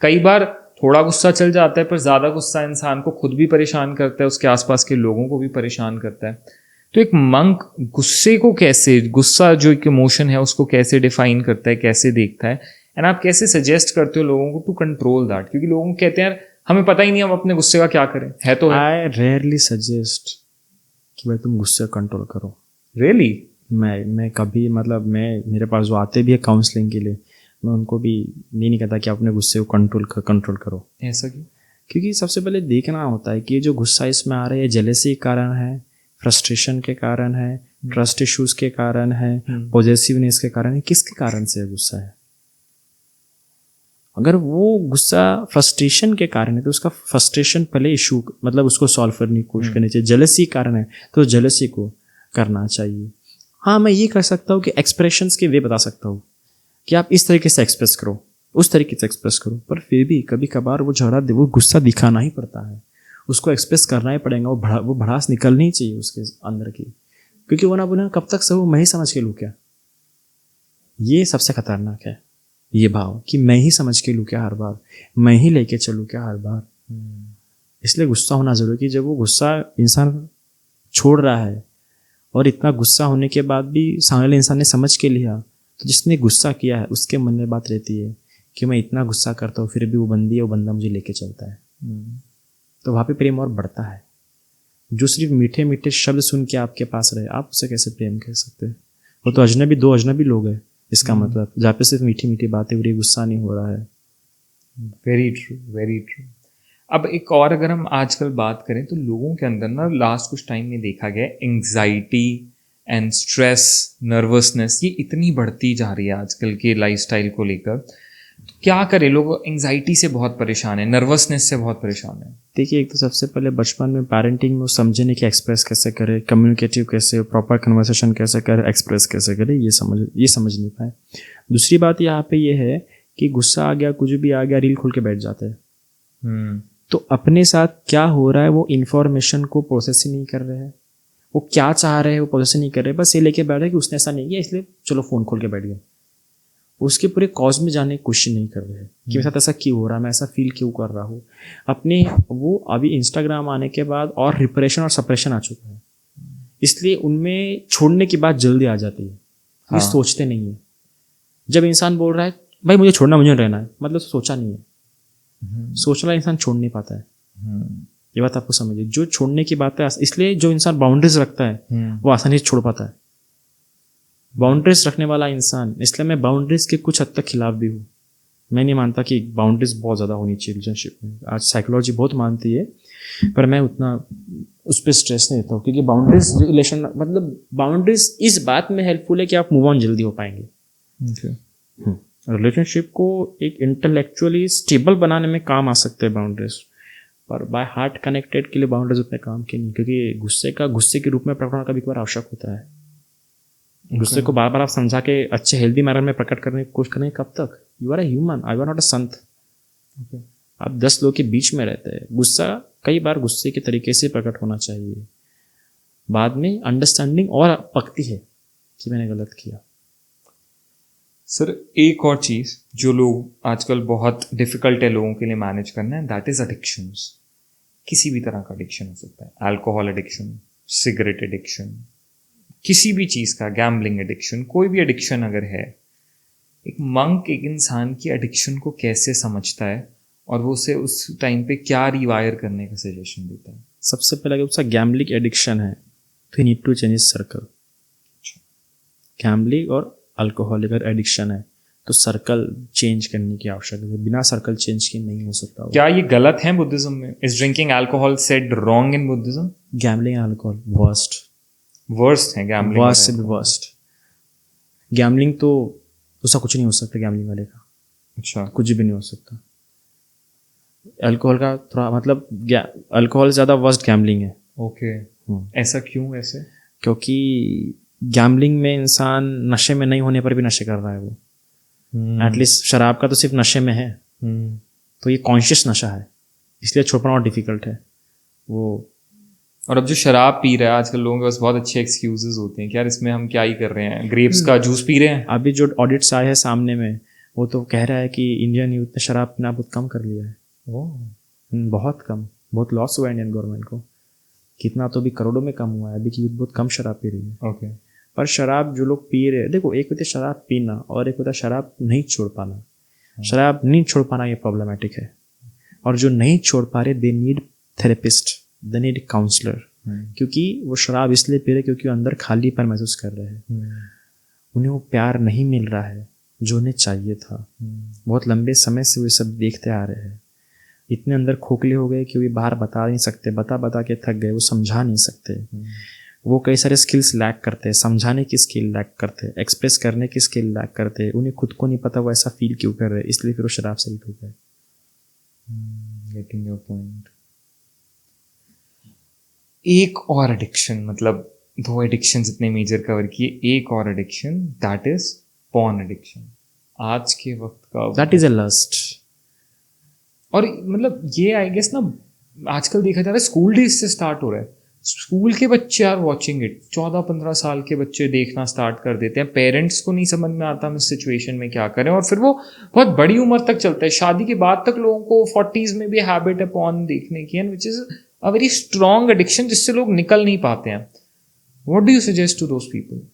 S1: कई बार थोड़ा गुस्सा चल जाता है, पर ज़्यादा गुस्सा इंसान को खुद भी परेशान करता है, उसके आसपास के लोगों को भी परेशान करता है। तो एक मंक गुस्से को कैसे, गुस्सा जो एक इमोशन है उसको कैसे डिफाइन करता है, कैसे देखता है, एंड आप कैसे सजेस्ट करते हो लोगों को टू कंट्रोल दैट? क्योंकि लोगों को कहते हैं हमें पता ही नहीं हम अपने गुस्से का क्या करें, है तो
S2: आई रेयरली सजेस्ट कि भाई तुम गुस्से कंट्रोल करो।
S1: रियली
S2: मैं कभी, मतलब मैं, मेरे पास जो आते भी है काउंसलिंग के लिए, मैं उनको भी नहीं कहता कि अपने गुस्से को कंट्रोल करो।
S1: ऐसा क्यों?
S2: क्योंकि सबसे पहले देखना होता है कि जो गुस्सा इसमें आ रहा है, जेलेसी के कारण है, फ्रस्ट्रेशन के कारण है, ट्रस्ट इश्यूज के कारण है, पॉजेसिवनेस के कारण है, किसके कारण से गुस्सा है? अगर वो गुस्सा फ्रस्ट्रेशन के कारण है तो उसका फ्रस्ट्रेशन पहले इशू, मतलब उसको सॉल्व करने की कोशिश करनी चाहिए। जेलसी कारण है तो जेलसी को करना चाहिए। हाँ, मैं ये कर सकता हूँ कि एक्सप्रेशंस के वे बता सकता हूँ कि आप इस तरीके से एक्सप्रेस करो, उस तरीके से एक्सप्रेस करो, पर फिर भी कभी कभार वो गुस्सा दिखाना ही पड़ता है, उसको एक्सप्रेस करना ही पड़ेगा। वो भड़ास निकलनी चाहिए उसके अंदर की, क्योंकि वो ना बोले कब तक सब मैं ही समझ के लूँ क्या। ये सबसे खतरनाक है, ये भाव कि मैं ही समझ के लूँ क्या हर बार, मैं ही लेके चलूँ क्या हर बार। इसलिए गुस्सा होना जरूरी, कि जब वो गुस्सा इंसान छोड़ रहा है और इतना गुस्सा होने के बाद भी सामने वाले इंसान ने समझ के लिया, तो जिसने गुस्सा किया है उसके मन में बात रहती है कि मैं इतना गुस्सा करता हूँ फिर भी वो बंदा मुझे लेके चलता है। तो वहाँ पे प्रेम और बढ़ता है। जो सिर्फ मीठे मीठे शब्द सुन के आपके पास रहे, आप उससे कैसे प्रेम कर सकते हैं? वो तो अजनबी, दो अजनबी लोग हैं इसका मतलब, जहाँ पे सिर्फ मीठी मीठी बातें हो रही, गुस्सा नहीं हो रहा है।
S1: Very true, very true. अब एक और अगर हम आजकल बात करें तो लोगों के अंदर ना लास्ट कुछ टाइम में देखा गया एंग्जाइटी एंड स्ट्रेस, नर्वसनेस, ये इतनी बढ़ती जा रही है आजकल के लाइफस्टाइल को लेकर। क्या करें? लोग एंग्जाइटी से बहुत परेशान है, नर्वसनेस से बहुत परेशान है।
S2: देखिए, एक तो सबसे पहले बचपन में पेरेंटिंग में समझने कि एक्सप्रेस कैसे करे, कम्युनिकेटिव कैसे, प्रॉपर कन्वर्सेशन कैसे करे, एक्सप्रेस कैसे करे, ये समझ नहीं पाए। दूसरी बात यहाँ पे ये है कि गुस्सा आ गया, कुछ भी आ गया, रील खोल के बैठ जाते हैं। तो अपने साथ क्या हो रहा है वो इन्फॉर्मेशन को प्रोसेस ही नहीं कर रहे हैं, वो क्या चाह रहे हैं वो प्रोसेस नहीं कर रहे, बस ये लेके बैठ रहे कि उसने ऐसा नहीं किया इसलिए चलो फोन खोल के बैठ गए। उसके पूरे कॉज में जाने की कोशिश नहीं कर रहे हैं कि मेरे साथ ऐसा क्यों हो रहा है, मैं ऐसा फील क्यों कर रहा हूँ। अपने वो अभी इंस्टाग्राम आने के बाद और रिप्रेशन और सप्रेशन आ चुका है, इसलिए उनमें छोड़ने की बात जल्दी आ जाती है। ये सोचते नहीं है। जब इंसान बोल रहा है भाई मुझे छोड़ना, मुझे रहना है, मतलब सोचा नहीं है। सोचना इंसान छोड़ नहीं पाता है। ये बात आपको समझिए। जो छोड़ने की बात है, इसलिए जो इंसान बाउंड्रीज रखता है वो आसानी से छोड़ पाता है। बाउंड्रीज रखने वाला इंसान, इसलिए मैं बाउंड्रीज के कुछ हद तक खिलाफ भी हूँ। मैं नहीं मानता कि बाउंड्रीज बहुत ज़्यादा होनी चाहिए रिलेशनशिप में। आज साइकोलॉजी बहुत मानती है, पर मैं उतना उस पर स्ट्रेस नहीं देता हूँ, क्योंकि बाउंड्रीज रिलेशन, मतलब बाउंड्रीज इस बात में हेल्पफुल है कि आप मूव ऑन जल्दी हो पाएंगे। रिलेशनशिप को एक इंटेलेक्चुअली स्टेबल बनाने में काम आ सकते हैं बाउंड्रीज, पर बाय हार्ट कनेक्टेड के लिए बाउंड्रीज उतने काम की नहीं, क्योंकि गुस्से के रूप में प्रकट होना कभी कभार आवश्यक होता है। गुस्से को बार बार आप समझा के अच्छे हेल्दी मैनर में प्रकट करने की कोशिश करें, कब तक? You are a human, I are not a संत। आप 10 लोग के बीच में रहते हैं। गुस्सा कई बार गुस्से के तरीके से प्रकट होना चाहिए, बाद में अंडरस्टैंडिंग और पकती है कि मैंने गलत किया।
S1: सर एक और चीज़ जो लोग आजकल बहुत डिफिकल्ट है लोगों के लिए मैनेज करना है, दैट इज़ एडिक्शंस। किसी भी तरह का एडिक्शन हो सकता है, अल्कोहल एडिक्शन, सिगरेट एडिक्शन, किसी भी चीज़ का, गैम्बलिंग एडिक्शन, कोई भी एडिक्शन अगर है, एक मंक एक इंसान की एडिक्शन को कैसे समझता है और वो उसे उस टाइम पे क्या रिवायर करने का सजेशन देता है?
S2: सबसे पहले अगर उसका गैम्बलिंग एडिक्शन है तो he need to change his circle. Gambling और अल्कोहल अगर एडिक्शन है तो सर्कल चेंज करने की आवश्यकता है। बिना सर्कल चेंज के नहीं हो सकता।
S1: क्या ये गलत है बुद्धिज्म में? Is drinking alcohol said wrong in Buddhism?
S2: Gambling and alcohol worst
S1: है गैम्बलिंग,
S2: वर्स्ट से भी वर्स्ट। गैम्बलिंग तो उसका कुछ नहीं हो सकता, गैम्बलिंग वाले का
S1: अच्छा
S2: कुछ भी नहीं हो सकता। अल्कोहल का थोड़ा मतलब अल्कोहल ज़्यादा वर्स्ट गैम्बलिंग है।
S1: ओके ऐसा क्यों? ऐसे
S2: क्योंकि गैम्बलिंग में इंसान नशे में नहीं होने पर भी नशे कर रहा है। वो एटलीस्ट शराब का तो सिर्फ नशे में है, तो ये कॉन्शियस नशा है, इसलिए छोड़ पाना और डिफिकल्ट है वो।
S1: और अब जो शराब पी रहा है आजकल, लोगों के पास बहुत अच्छे एक्सक्यूजेस होते हैं कि यार इसमें हम क्या ही कर रहे हैं, ग्रेप्स का जूस पी रहे हैं।
S2: अभी जो ऑडिट्स आए हैं सामने में, वो तो कह रहा है कि इंडियन यूथ ने शराब पीना बहुत कम कर लिया है। बहुत कम, बहुत लॉस हुआ है इंडियन गवर्नमेंट को। कितना तो भी करोड़ों में कम हुआ है अभी की यूथ बहुत कम शराब पी रही है।
S1: ओके
S2: पर शराब जो लोग पी रहे हैं, देखो एक होता है शराब पीना और एक होता है शराब नहीं छोड़ पाना। शराब नहीं छोड़ पाना ये प्रॉब्लमेटिक है, और जो नहीं छोड़ पा रहे they need therapist, they need counsellor. क्योंकि वो शराब इसलिए पी रहे क्योंकि अंदर खालीपन महसूस कर रहे हैं, उन्हें वो प्यार नहीं मिल रहा है जो उन्हें चाहिए था। बहुत लंबे समय से वो सब देखते आ रहे हैं, इतने अंदर खोखले हो गए कि वो बाहर बता नहीं सकते, बता के थक गए, वो समझा नहीं सकते। वो कई सारे स्किल्स लैक करते हैं, समझाने की स्किल लैक करते हैं, एक्सप्रेस करने की स्किल लैक करते हैं। उन्हें खुद को नहीं पता वो ऐसा फील क्यों कर रहे हैं, इसलिए फिर वो शराब से हो गए।
S1: Getting your point. एक और एडिक्शन, मतलब 2 एडिक्शंस इतने मेजर कवर किए, एक और addiction that is porn addiction. आज के वक्त का
S2: दैट इज अ लस्ट।
S1: और मतलब ये आई गेस ना आजकल देखा जा रहा है स्कूल डेज से स्टार्ट हो रहा है। स्कूल के बच्चे आर वॉचिंग इट, 14-15 साल के बच्चे देखना स्टार्ट कर देते हैं। पेरेंट्स को नहीं समझ में आता हम इस सिचुएशन में क्या करें, और फिर वो बहुत बड़ी उम्र तक चलता है। शादी के बाद तक लोगों को 40s में भी हैबिट है पॉर्न देखने की, and which is a very strong addiction जिससे लोग निकल नहीं पाते हैं। What do you suggest to those people?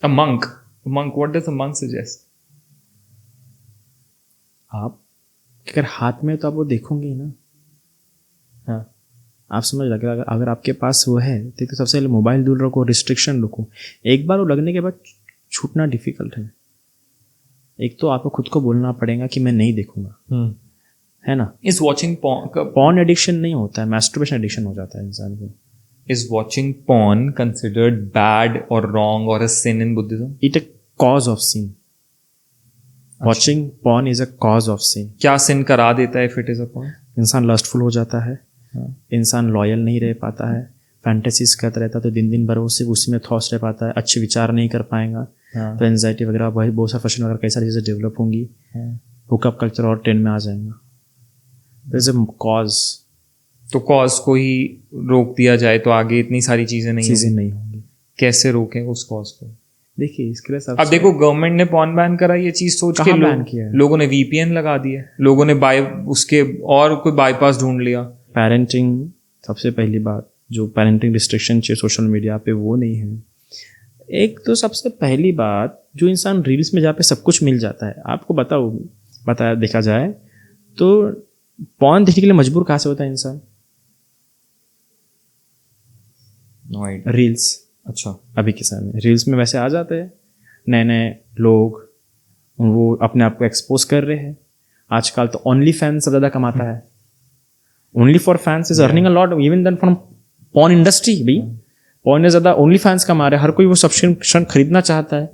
S1: A monk, what does a monk suggest?
S2: आप अगर हाथ में तो आप वो देखोगे ही ना। हाँ, आप समझ लगे अगर आपके पास वो है तो सबसे पहले मोबाइल दूर रखो, रिस्ट्रिक्शन रखो। एक बार वो लगने के बाद छूटना डिफिकल्ट है। एक तो आपको खुद को बोलना पड़ेगा कि मैं नहीं देखूंगा, है ना।
S1: इज वॉचिंग
S2: पॉर्न एडिक्शन नहीं होता है, मैस्टरबेशन एडिक्शन हो जाता है इंसान को।
S1: Is watching porn considered bad और रॉन्ग और a sin in Buddhism?
S2: It a cause of sin. Watching porn is a cause of sin.
S1: क्या सिन करा देता है if it is a porn?
S2: इंसान लस्टफुल हो जाता है, इंसान लॉयल नहीं रह पाता है, फैंटेसीज करता रहता है, तो दिन भर वो सिर्फ उसी में थॉट्स रह पाता है, अच्छे विचार नहीं कर पाएगा। तो एंजाइटी वगैरह बहुत सारा फ्रस्ट्रेशन वगैरह कई सारी चीज़ें डेवलप होंगी। हुकअप कल्चर और ट्रेंड में आ जाएगा। कॉज,
S1: तो कॉज को ही रोक दिया जाए तो आगे इतनी सारी चीजें नहीं
S2: होंगी।
S1: कैसे रोकें उस कॉज को?
S2: देखिए इसके लिए
S1: अब देखो गवर्नमेंट ने पॉर्न बैन करा, ये चीज सोच के लोगों ने VPN लगा दिया, लोगों ने उसके और कोई बाईपास ढूंढ लिया।
S2: पेरेंटिंग, सबसे पहली बात जो पेरेंटिंग रिस्ट्रिक्शन चाहिए सोशल मीडिया पे वो नहीं है। एक तो सबसे पहली बात, जो इंसान रील्स में जहाँ पे सब कुछ मिल जाता है, आपको बताया देखा जाए तो पॉर्न देखने के लिए मजबूर कहाँ से होता है इंसान? रील्स।
S1: अच्छा,
S2: अभी के समय में रील्स में वैसे आ जाते हैं नए लोग, वो अपने आप को एक्सपोज कर रहे हैं। आजकल तो ओनली फैंस ज़्यादा कमाता है। Only for fans is earning a lot even then from porn industry. भाई पॉर्न ज़्यादा ओनली फैंस कमा रहे हैं, हर कोई वो सब्सक्रिप्शन खरीदना चाहता है।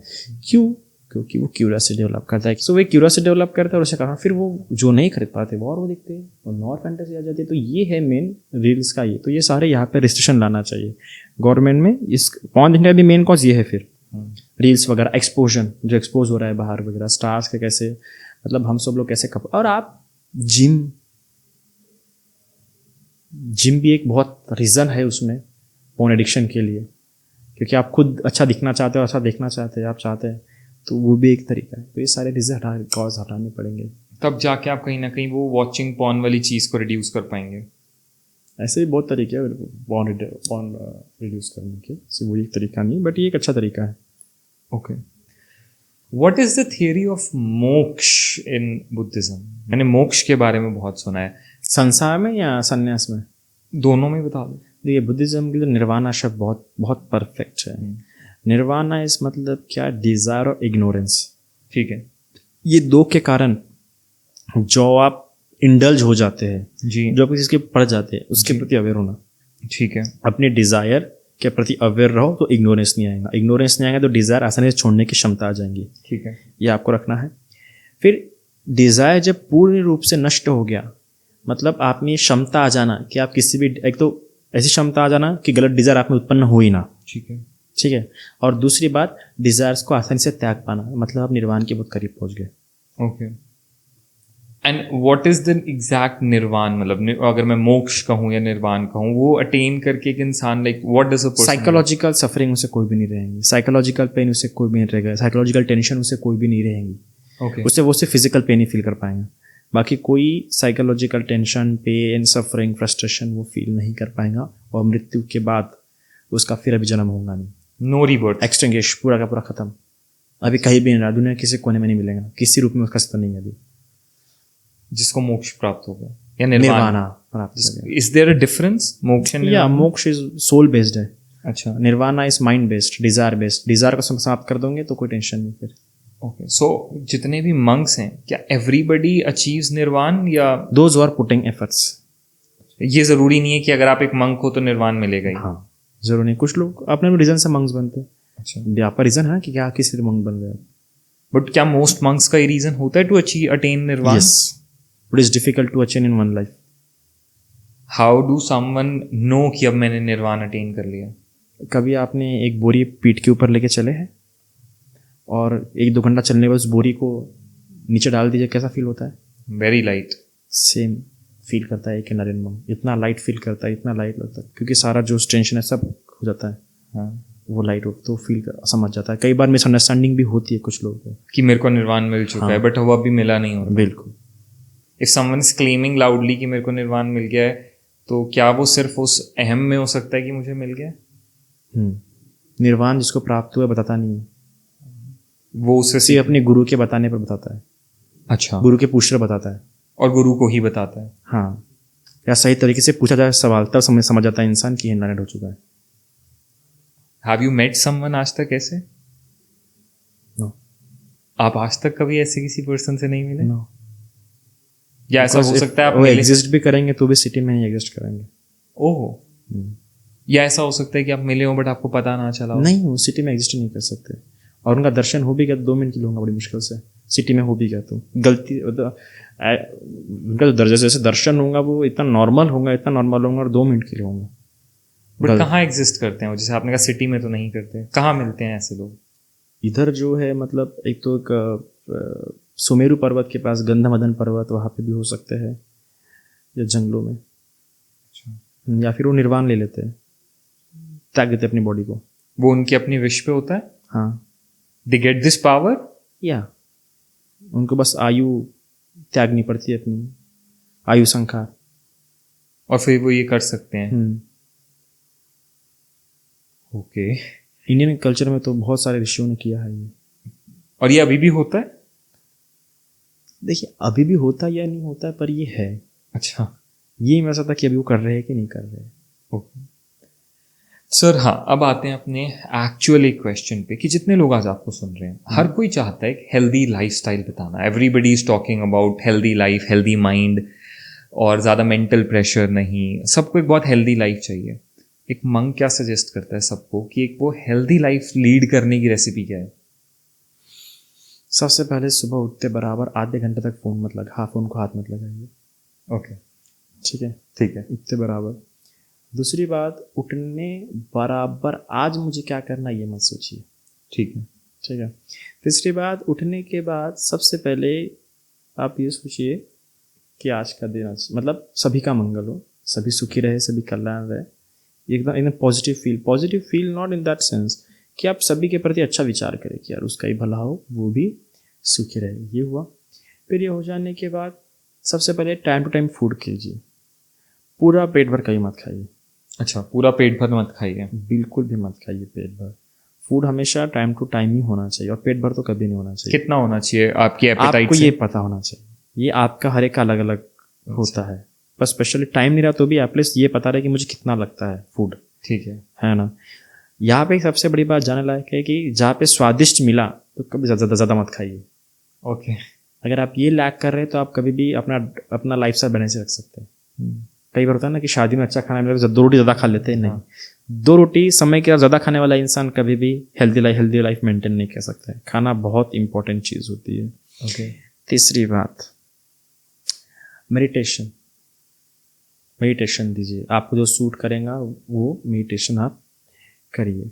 S2: क्यों? क्योंकि वो क्यूरियोसिटी डेवलप करता है। सो वो क्यूरियोसिटी डेवलप करता है और उसे कहा फिर वो जो नहीं खरीद पाते वो और वो देखते हैं और और फैंटेसी आ जाती है। तो ये है मेन रील्स का ये। तो ये सारे यहाँ पे रिस्ट्रिक्शन लाना चाहिए गवर्नमेंट में। इस पॉन इंडिया भी मेन कॉज ये है फिर रील्स वगैरह, एक्सपोजन जो एक्सपोज हो रहा है बाहर वगैरह, स्टार्स के कैसे मतलब हम सब लोग कैसे और आप जिम भी एक बहुत रीज़न है उसमें पोर्न एडिक्शन के लिए, क्योंकि आप खुद अच्छा दिखना चाहते हो, अच्छा देखना चाहते हैं, आप चाहते हैं, तो वो भी एक तरीका है। तो ये सारे रीज़न कॉज हटाने पड़ेंगे,
S1: तब जाके आप कहीं ना कहीं वो वॉचिंग पॉर्न वाली चीज़ को रिड्यूस कर पाएंगे।
S2: ऐसे भी बहुत तरीके हैं पॉर्न रिड्यूस करने के, वो एक तरीका नहीं, बट ये एक अच्छा तरीका है।
S1: Okay, what is the theory of मोक्ष इन बुद्धिज्म? मैंने मोक्ष के बारे में बहुत सुना है।
S2: संसार में या संन्यास में?
S1: दोनों में बता दो।
S2: देखिए बुद्धिज्म के लिए निर्वाणा शब्द बहुत बहुत परफेक्ट है। निर्वाणा इस मतलब क्या, डिजायर और इग्नोरेंस।
S1: ठीक है,
S2: ये दो के कारण जो आप इंडल्ज हो जाते हैं
S1: जी,
S2: जो आप किसी के पड़ जाते हैं उसके प्रति अवेयर होना।
S1: ठीक है,
S2: अपने डिजायर के प्रति अवेयर रहो तो इग्नोरेंस नहीं आएगा, इग्नोरेंस नहीं आएगा तो डिजायर आसानी से छोड़ने की क्षमता आ जाएंगी।
S1: ठीक है,
S2: ये आपको रखना है। फिर डिजायर जब पूर्ण रूप से नष्ट हो गया, मतलब आप में क्षमता आ जाना कि आप किसी भी, एक तो ऐसी क्षमता आ जाना कि गलत डिजायर आप में उत्पन्न हो ही ना।
S1: ठीक है,
S2: ठीक है। और दूसरी बात, डिजायर्स को आसानी से त्याग पाना, मतलब आप निर्वाण के बहुत करीब पहुंच गए।
S1: Okay, and what is the exact निर्वाण? मतलब अगर मैं मोक्ष कहूँ या निर्वाण कहूँ, वो अटेन करके एक इंसान like what does a person?
S2: Psychological suffering उसे कोई भी नहीं रहेंगी, साइकोलॉजिकल पेन उसे कोई भी नहीं रहेगा, साइकोलॉजिकल टेंशन उसे कोई भी नहीं रहेंगी।
S1: ओके,
S2: उससे वो सिर्फ फिजिकल पेन ही फील कर पाएंगे, बाकी कोई psychological tension, pain, suffering, frustration वो फील नहीं कर पाएगा। और मृत्यु के बाद उसका फिर अभी जन्म होगा नहीं।
S1: नो रीबर्थ,
S2: एक्सटिंग्विश, पूरा का पूरा खत्म। अभी कहीं भी नहीं रहा, दुनिया किसी कोने में नहीं मिलेगा, किसी रूप में उसका अस्तित्व नहीं है अभी।
S1: जिसको मोक्ष प्राप्त हो गया या
S2: निर्वाणा प्राप्त हो गया।
S1: Is there a difference moksha and
S2: या
S1: nirvana?
S2: Moksha is soul based है,
S1: अच्छा,
S2: nirvana is mind based, desire based. Desire को समाप्त कर दोगे तो कोई टेंशन नहीं फिर।
S1: ओके, सो जितने भी मंक्स हैं, क्या एवरीबडी अचीव्स निर्वाण या
S2: दोज आर पुटिंग एफर्ट्स?
S1: ये जरूरी नहीं है कि अगर आप एक मंक हो तो निर्वाण मिलेगा ही?
S2: हाँ, जरूर नहीं। कुछ लोग अपने रीजन से मंक्स बनते हैं।
S1: अच्छा,
S2: आपका रीजन है कि क्या किस मंक बन गए?
S1: बट क्या मोस्ट मंक्स का ये रीजन होता है to achieve attain nirvana?
S2: Yes, but is difficult to achieve in one life.
S1: How do someone know कि अब मैंने निर्वाण अटेन कर लिया?
S2: कभी आपने एक बोरी पीठ के ऊपर लेके चले हैं और 1-2 घंटा चलने के बाद उस बोरी को नीचे डाल दीजिए, कैसा फील होता है?
S1: Very light.
S2: सेम फील करता है कि नरेंद्र मंग इतना लाइट फील करता है, इतना लाइट लगता है, क्योंकि सारा जो टेंशन है सब हो जाता है।
S1: हाँ,
S2: वो लाइट हो तो फील समझ जाता है। कई बार मिसअंडरस्टैंडिंग भी होती है कुछ लोगों को
S1: कि मेरे को निर्वाण मिल चुका है, बट वो अभी मिला नहीं हो रहा।
S2: बिल्कुल।
S1: If someone is claiming loudly कि मेरे को निर्वाण मिल गया है, तो क्या वो सिर्फ उस अहम में हो सकता है कि मुझे मिल गया?
S2: निर्वाण जिसको प्राप्त हुआ बताता नहीं है,
S1: वो उसे
S2: सिर्फ अपने गुरु के बताने पर बताता है।
S1: अच्छा,
S2: गुरु के पूछकर बताता है।
S1: और गुरु को ही बताता है?
S2: हाँ, या सही तरीके से पूछा जाए सवाल तब समझ जाता है इंसान कि इनलाइट हो चुका है।
S1: हैव यू मेट समवन आज तक ऐसे?
S2: नो।
S1: आप आज तक कभी ऐसे किसी पर्सन से नहीं मिले?
S2: नो।
S1: या ऐसा हो सकता है आप
S2: वो
S1: मिले?
S2: एग्जिस्ट भी करेंगे तो भी सिटी में ही एग्जिस्ट करेंगे।
S1: ओह, या ऐसा हो सकता है कि आप मिले हो बट आपको पता ना चला हो?
S2: नहीं, वो सिटी में एग्जिस्ट नहीं कर सकते। और उनका दर्शन हो भी गया तो 2 मिनट के लिए होगा बड़ी मुश्किल से। सिटी में हो भी गया तो गलती उनका जो दर्जा जैसे दर्शन होगा वो इतना नॉर्मल होगा और 2 मिनट के लिए होगा।
S1: बट कहाँ एग्जिस्ट करते हैं वो? जैसे आपने कहा सिटी में तो नहीं करते, कहाँ मिलते हैं ऐसे लोग?
S2: इधर जो है मतलब एक तो एक सुमेरु पर्वत के पास गंधमदन पर्वत, वहाँ पे भी हो सकते हैं, या जंगलों में।
S1: अच्छा,
S2: या फिर वो निर्वाण ले लेते हैं, त्याग देते अपनी बॉडी को।
S1: वो उनकी अपनी विश पे होता है?
S2: हाँ,
S1: दे गेट दिस पावर?
S2: या उनको बस आयु त्यागनी पड़ती है, अपनी आयु संख्या,
S1: और फिर वो ये कर सकते हैं? ओके।
S2: इंडियन कल्चर में तो बहुत सारे ऋषियों ने किया है ये।
S1: और ये अभी भी होता है?
S2: देखिए, अभी भी होता है या नहीं होता है, पर ये है।
S1: अच्छा,
S2: ये मैं सकता कि अभी वो कर रहे हैं कि नहीं कर रहे हैं।
S1: Okay sir. हाँ, अब आते हैं अपने एक्चुअल एक क्वेश्चन पे कि जितने लोग आज आपको सुन रहे हैं, हर कोई चाहता है हेल्दी लाइफस्टाइल बिताना। Everybody is talking about healthy life, healthy mind, और ज़्यादा मेंटल प्रेशर नहीं, सबको एक बहुत हेल्दी लाइफ चाहिए। एक मंक क्या सजेस्ट करता है सबको कि एक वो हेल्दी लाइफ लीड करने की रेसिपी क्या है?
S2: सबसे पहले सुबह उठते बराबर आधे घंटे तक फ़ोन मत लगा, फ़ोन को हाथ मत लगाइए।
S1: ओके,
S2: ठीक है,
S1: ठीक है।
S2: उठते बराबर। दूसरी बात, उठने बराबर आज मुझे क्या करना ये मत सोचिए।
S1: ठीक है।
S2: ठीक है। तीसरी बात, उठने के बाद सबसे पहले आप ये सोचिए कि आज का दिन मतलब सभी का मंगल हो, सभी सुखी रहे, सभी कल्याण रहे, एकदम एकदम positive feel not in that sense कि आप सभी के प्रति अच्छा विचार करें कि यार उसका ही भला हो, वो भी सुखी रहे। ये हुआ। फिर ये हो जाने के बाद सबसे पहले टाइम टू टाइम फूड कीजिए। पूरा पेट भर कहीं मत खाइए।
S1: अच्छा, पूरा पेट भर मत खाइए।
S2: बिल्कुल भी मत खाइए पेट भर। फूड हमेशा टाइम टू टाइम ही होना चाहिए, और पेट भर तो कभी नहीं होना चाहिए।
S1: कितना होना चाहिए आपकी एपेटाइट
S2: आपको
S1: से?
S2: ये पता होना चाहिए, ये आपका हर एक का अलग अलग होता है। बस स्पेशली टाइम नहीं रहा तो भी एटलीस्ट ये पता रहे कि मुझे कितना लगता है फूड।
S1: ठीक
S2: है ना। यहाँ पे सबसे बड़ी बात जानने लायक है कि जहाँ पे स्वादिष्ट मिला तो कभी ज़्यादा मत खाइए।
S1: ओके।
S2: अगर आप ये लैक कर रहे हैं तो आप कभी भी अपना लाइफ स्टाइल बने से रख सकते हैं। कई बार होता है ना कि शादी में अच्छा खाना मिला तो 2 रोटी ज़्यादा खा लेते हैं। नहीं, 2 रोटी समय के ज़्यादा खाने वाला इंसान कभी भी हेल्दी लाइफ मेंटेन नहीं कर सकता है। खाना बहुत इंपॉर्टेंट चीज़ होती है।
S1: ओके।
S2: तीसरी बात, मेडिटेशन दीजिए। आपको जो सूट करेगा वो मेडिटेशन आप करिए।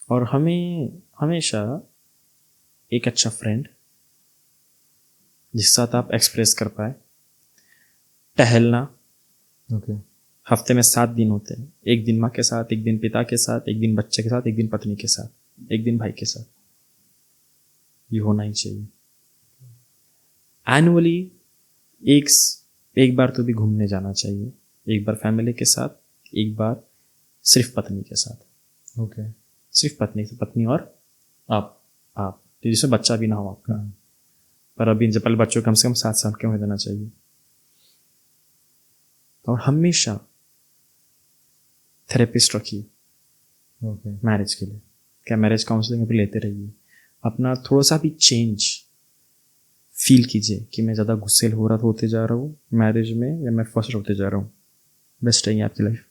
S2: और हमें हमेशा एक अच्छा फ्रेंड जिसके साथ आप एक्सप्रेस कर पाए, टहलना।
S1: ओके।
S2: हफ्ते में 7 दिन होते हैं, 1 दिन माँ के साथ, 1 दिन पिता के साथ, 1 दिन बच्चे के साथ, 1 दिन पत्नी के साथ, 1 दिन भाई के साथ। ये होना ही चाहिए। एनुअली एक बार तो भी घूमने जाना चाहिए। एक बार फैमिली के साथ, एक बार सिर्फ पत्नी के साथ।
S1: ओके।
S2: सिर्फ पत्नी और
S1: आप
S2: तो जिसमें बच्चा भी ना हो आपका। पर अभी जब पहले बच्चों को कम से कम 7 साल के हो देना चाहिए। और हमेशा थेरेपिस्ट रखिए
S1: ओके।
S2: मैरिज के लिए। क्या मैरिज काउंसलिंग भी लेते रहिए। अपना थोड़ा सा भी चेंज फील कीजिए कि मैं ज़्यादा गुस्से होते जा रहा हूँ मैरिज में, या मैं फर्स्ट होते जा रहा हूँ। बेस्ट रहेंगे आपकी लाइफ।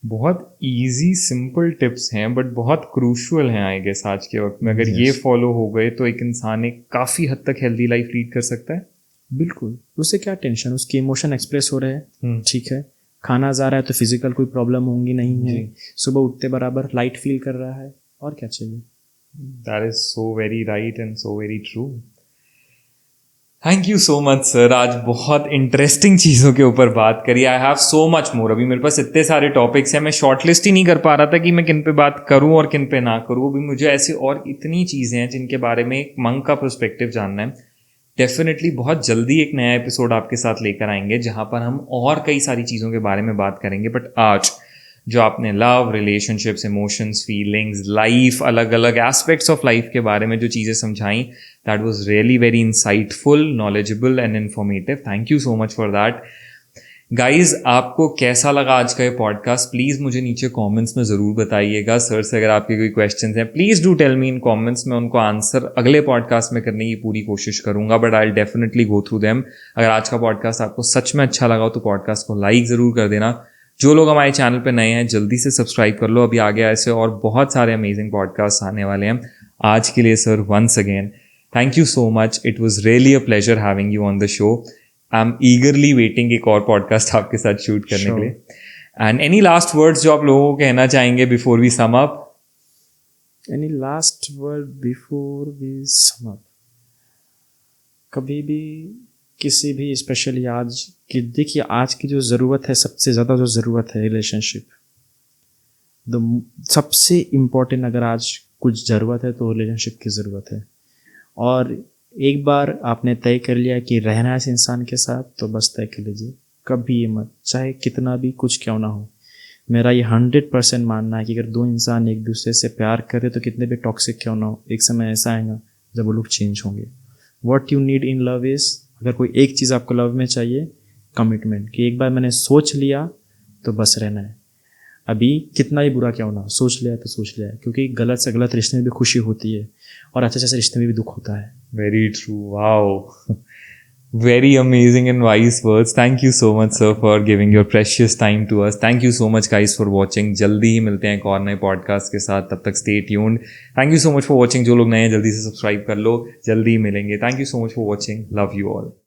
S1: बहुत इजी सिंपल टिप्स हैं बट बहुत क्रूशियल हैं आई गेस आज के वक्त में। अगर ये फॉलो हो गए तो एक इंसान एक काफ़ी हद तक हेल्दी लाइफ लीड कर सकता है।
S2: बिल्कुल। उससे क्या टेंशन, उसके इमोशन एक्सप्रेस हो रहे हैं, ठीक है। खाना जा रहा है तो फिजिकल कोई प्रॉब्लम होंगी नहीं है। सुबह उठते बराबर लाइट फील कर रहा है, और क्या चाहिए।
S1: That is so very right and so very true. Thank you so much sir. आज बहुत इंटरेस्टिंग चीज़ों के ऊपर बात करी। I have so much more. अभी मेरे पास इतने सारे टॉपिक्स हैं, मैं शॉर्टलिस्ट ही नहीं कर पा रहा था कि मैं किन पे बात करूं और किन पे ना करूं। अभी मुझे ऐसी और इतनी चीज़ें हैं जिनके बारे में एक मंक का पर्सपेक्टिव जानना है। डेफिनेटली बहुत जल्दी एक नया एपिसोड आपके साथ लेकर आएंगे जहां पर हम और कई सारी चीज़ों के बारे में बात करेंगे। बट आज जो आपने love, relationships, emotions, feelings, life, अलग अलग एस्पेक्ट्स ऑफ लाइफ के बारे में जो चीज़ें समझाई, that was really very insightful, knowledgeable and informative. Thank you so much for that. Guys, आपको कैसा लगा आज का ये पॉडकास्ट? प्लीज़ मुझे नीचे कमेंट्स में ज़रूर बताइएगा। सर से अगर आपके कोई क्वेश्चंस हैं, please do tell me in comments. मैं उनको आंसर अगले पॉडकास्ट में करने की पूरी कोशिश करूंगा, but I will definitely go through them. अगर आज का पॉडकास्ट आपको सच में अच्छा लगा हो तो पॉडकास्ट को लाइक ज़रूर कर देना। जो लोग हमारे चैनल पे नए हैं जल्दी से सब्सक्राइब कर लो। अभी आगे ऐसे और बहुत सारे अमेजिंग पॉडकास्ट आने वाले हैं। आज के लिए sir once again thank you so much. It was really a pleasure having you on the show. I am eagerly waiting एक और पॉडकास्ट आपके साथ शूट करने के लिए। एंड एनी लास्ट वर्ड्स जो आप लोगों को कहना चाहेंगे before we sum up?
S2: Any last word before we sum up? कभी भी किसी भी स्पेशली आज की, देखिए आज की जो ज़रूरत है, सबसे ज़्यादा जो ज़रूरत है रिलेशनशिप। सबसे इम्पोर्टेंट अगर आज कुछ ज़रूरत है तो रिलेशनशिप की ज़रूरत है। और एक बार आपने तय कर लिया कि रहना है इस इंसान के साथ, तो बस तय कर लीजिए। कभी ये मत, चाहे कितना भी कुछ क्यों ना हो। मेरा ये 100% मानना है कि अगर 2 इंसान एक दूसरे से प्यार करें तो कितने भी टॉक्सिक क्यों ना हो, एक समय ऐसा आएगा जब वो लोग चेंज होंगे। What you need in love is, अगर कोई एक चीज़ आपको लव में चाहिए, कमिटमेंट। कि एक बार मैंने सोच लिया तो बस रहना है। अभी कितना ही बुरा क्यों ना हो, सोच लिया तो सोच लिया है। क्योंकि गलत से गलत रिश्ते में भी खुशी होती है और अच्छे से रिश्ते में भी दुख होता है।
S1: Very true. Wow, Very amazing and wise words. Thank you so much, sir, for giving your precious time to us. Thank you so much, guys, for watching. जल्दी ही मिलते हैं एक और नए पॉडकास्ट के साथ. तब तक stay tuned. Thank you so much for watching. जो लोग नए हैं जल्दी से सब्सक्राइब कर लो. जल्दी ही मिलेंगे. Thank you so much for watching. Love you all.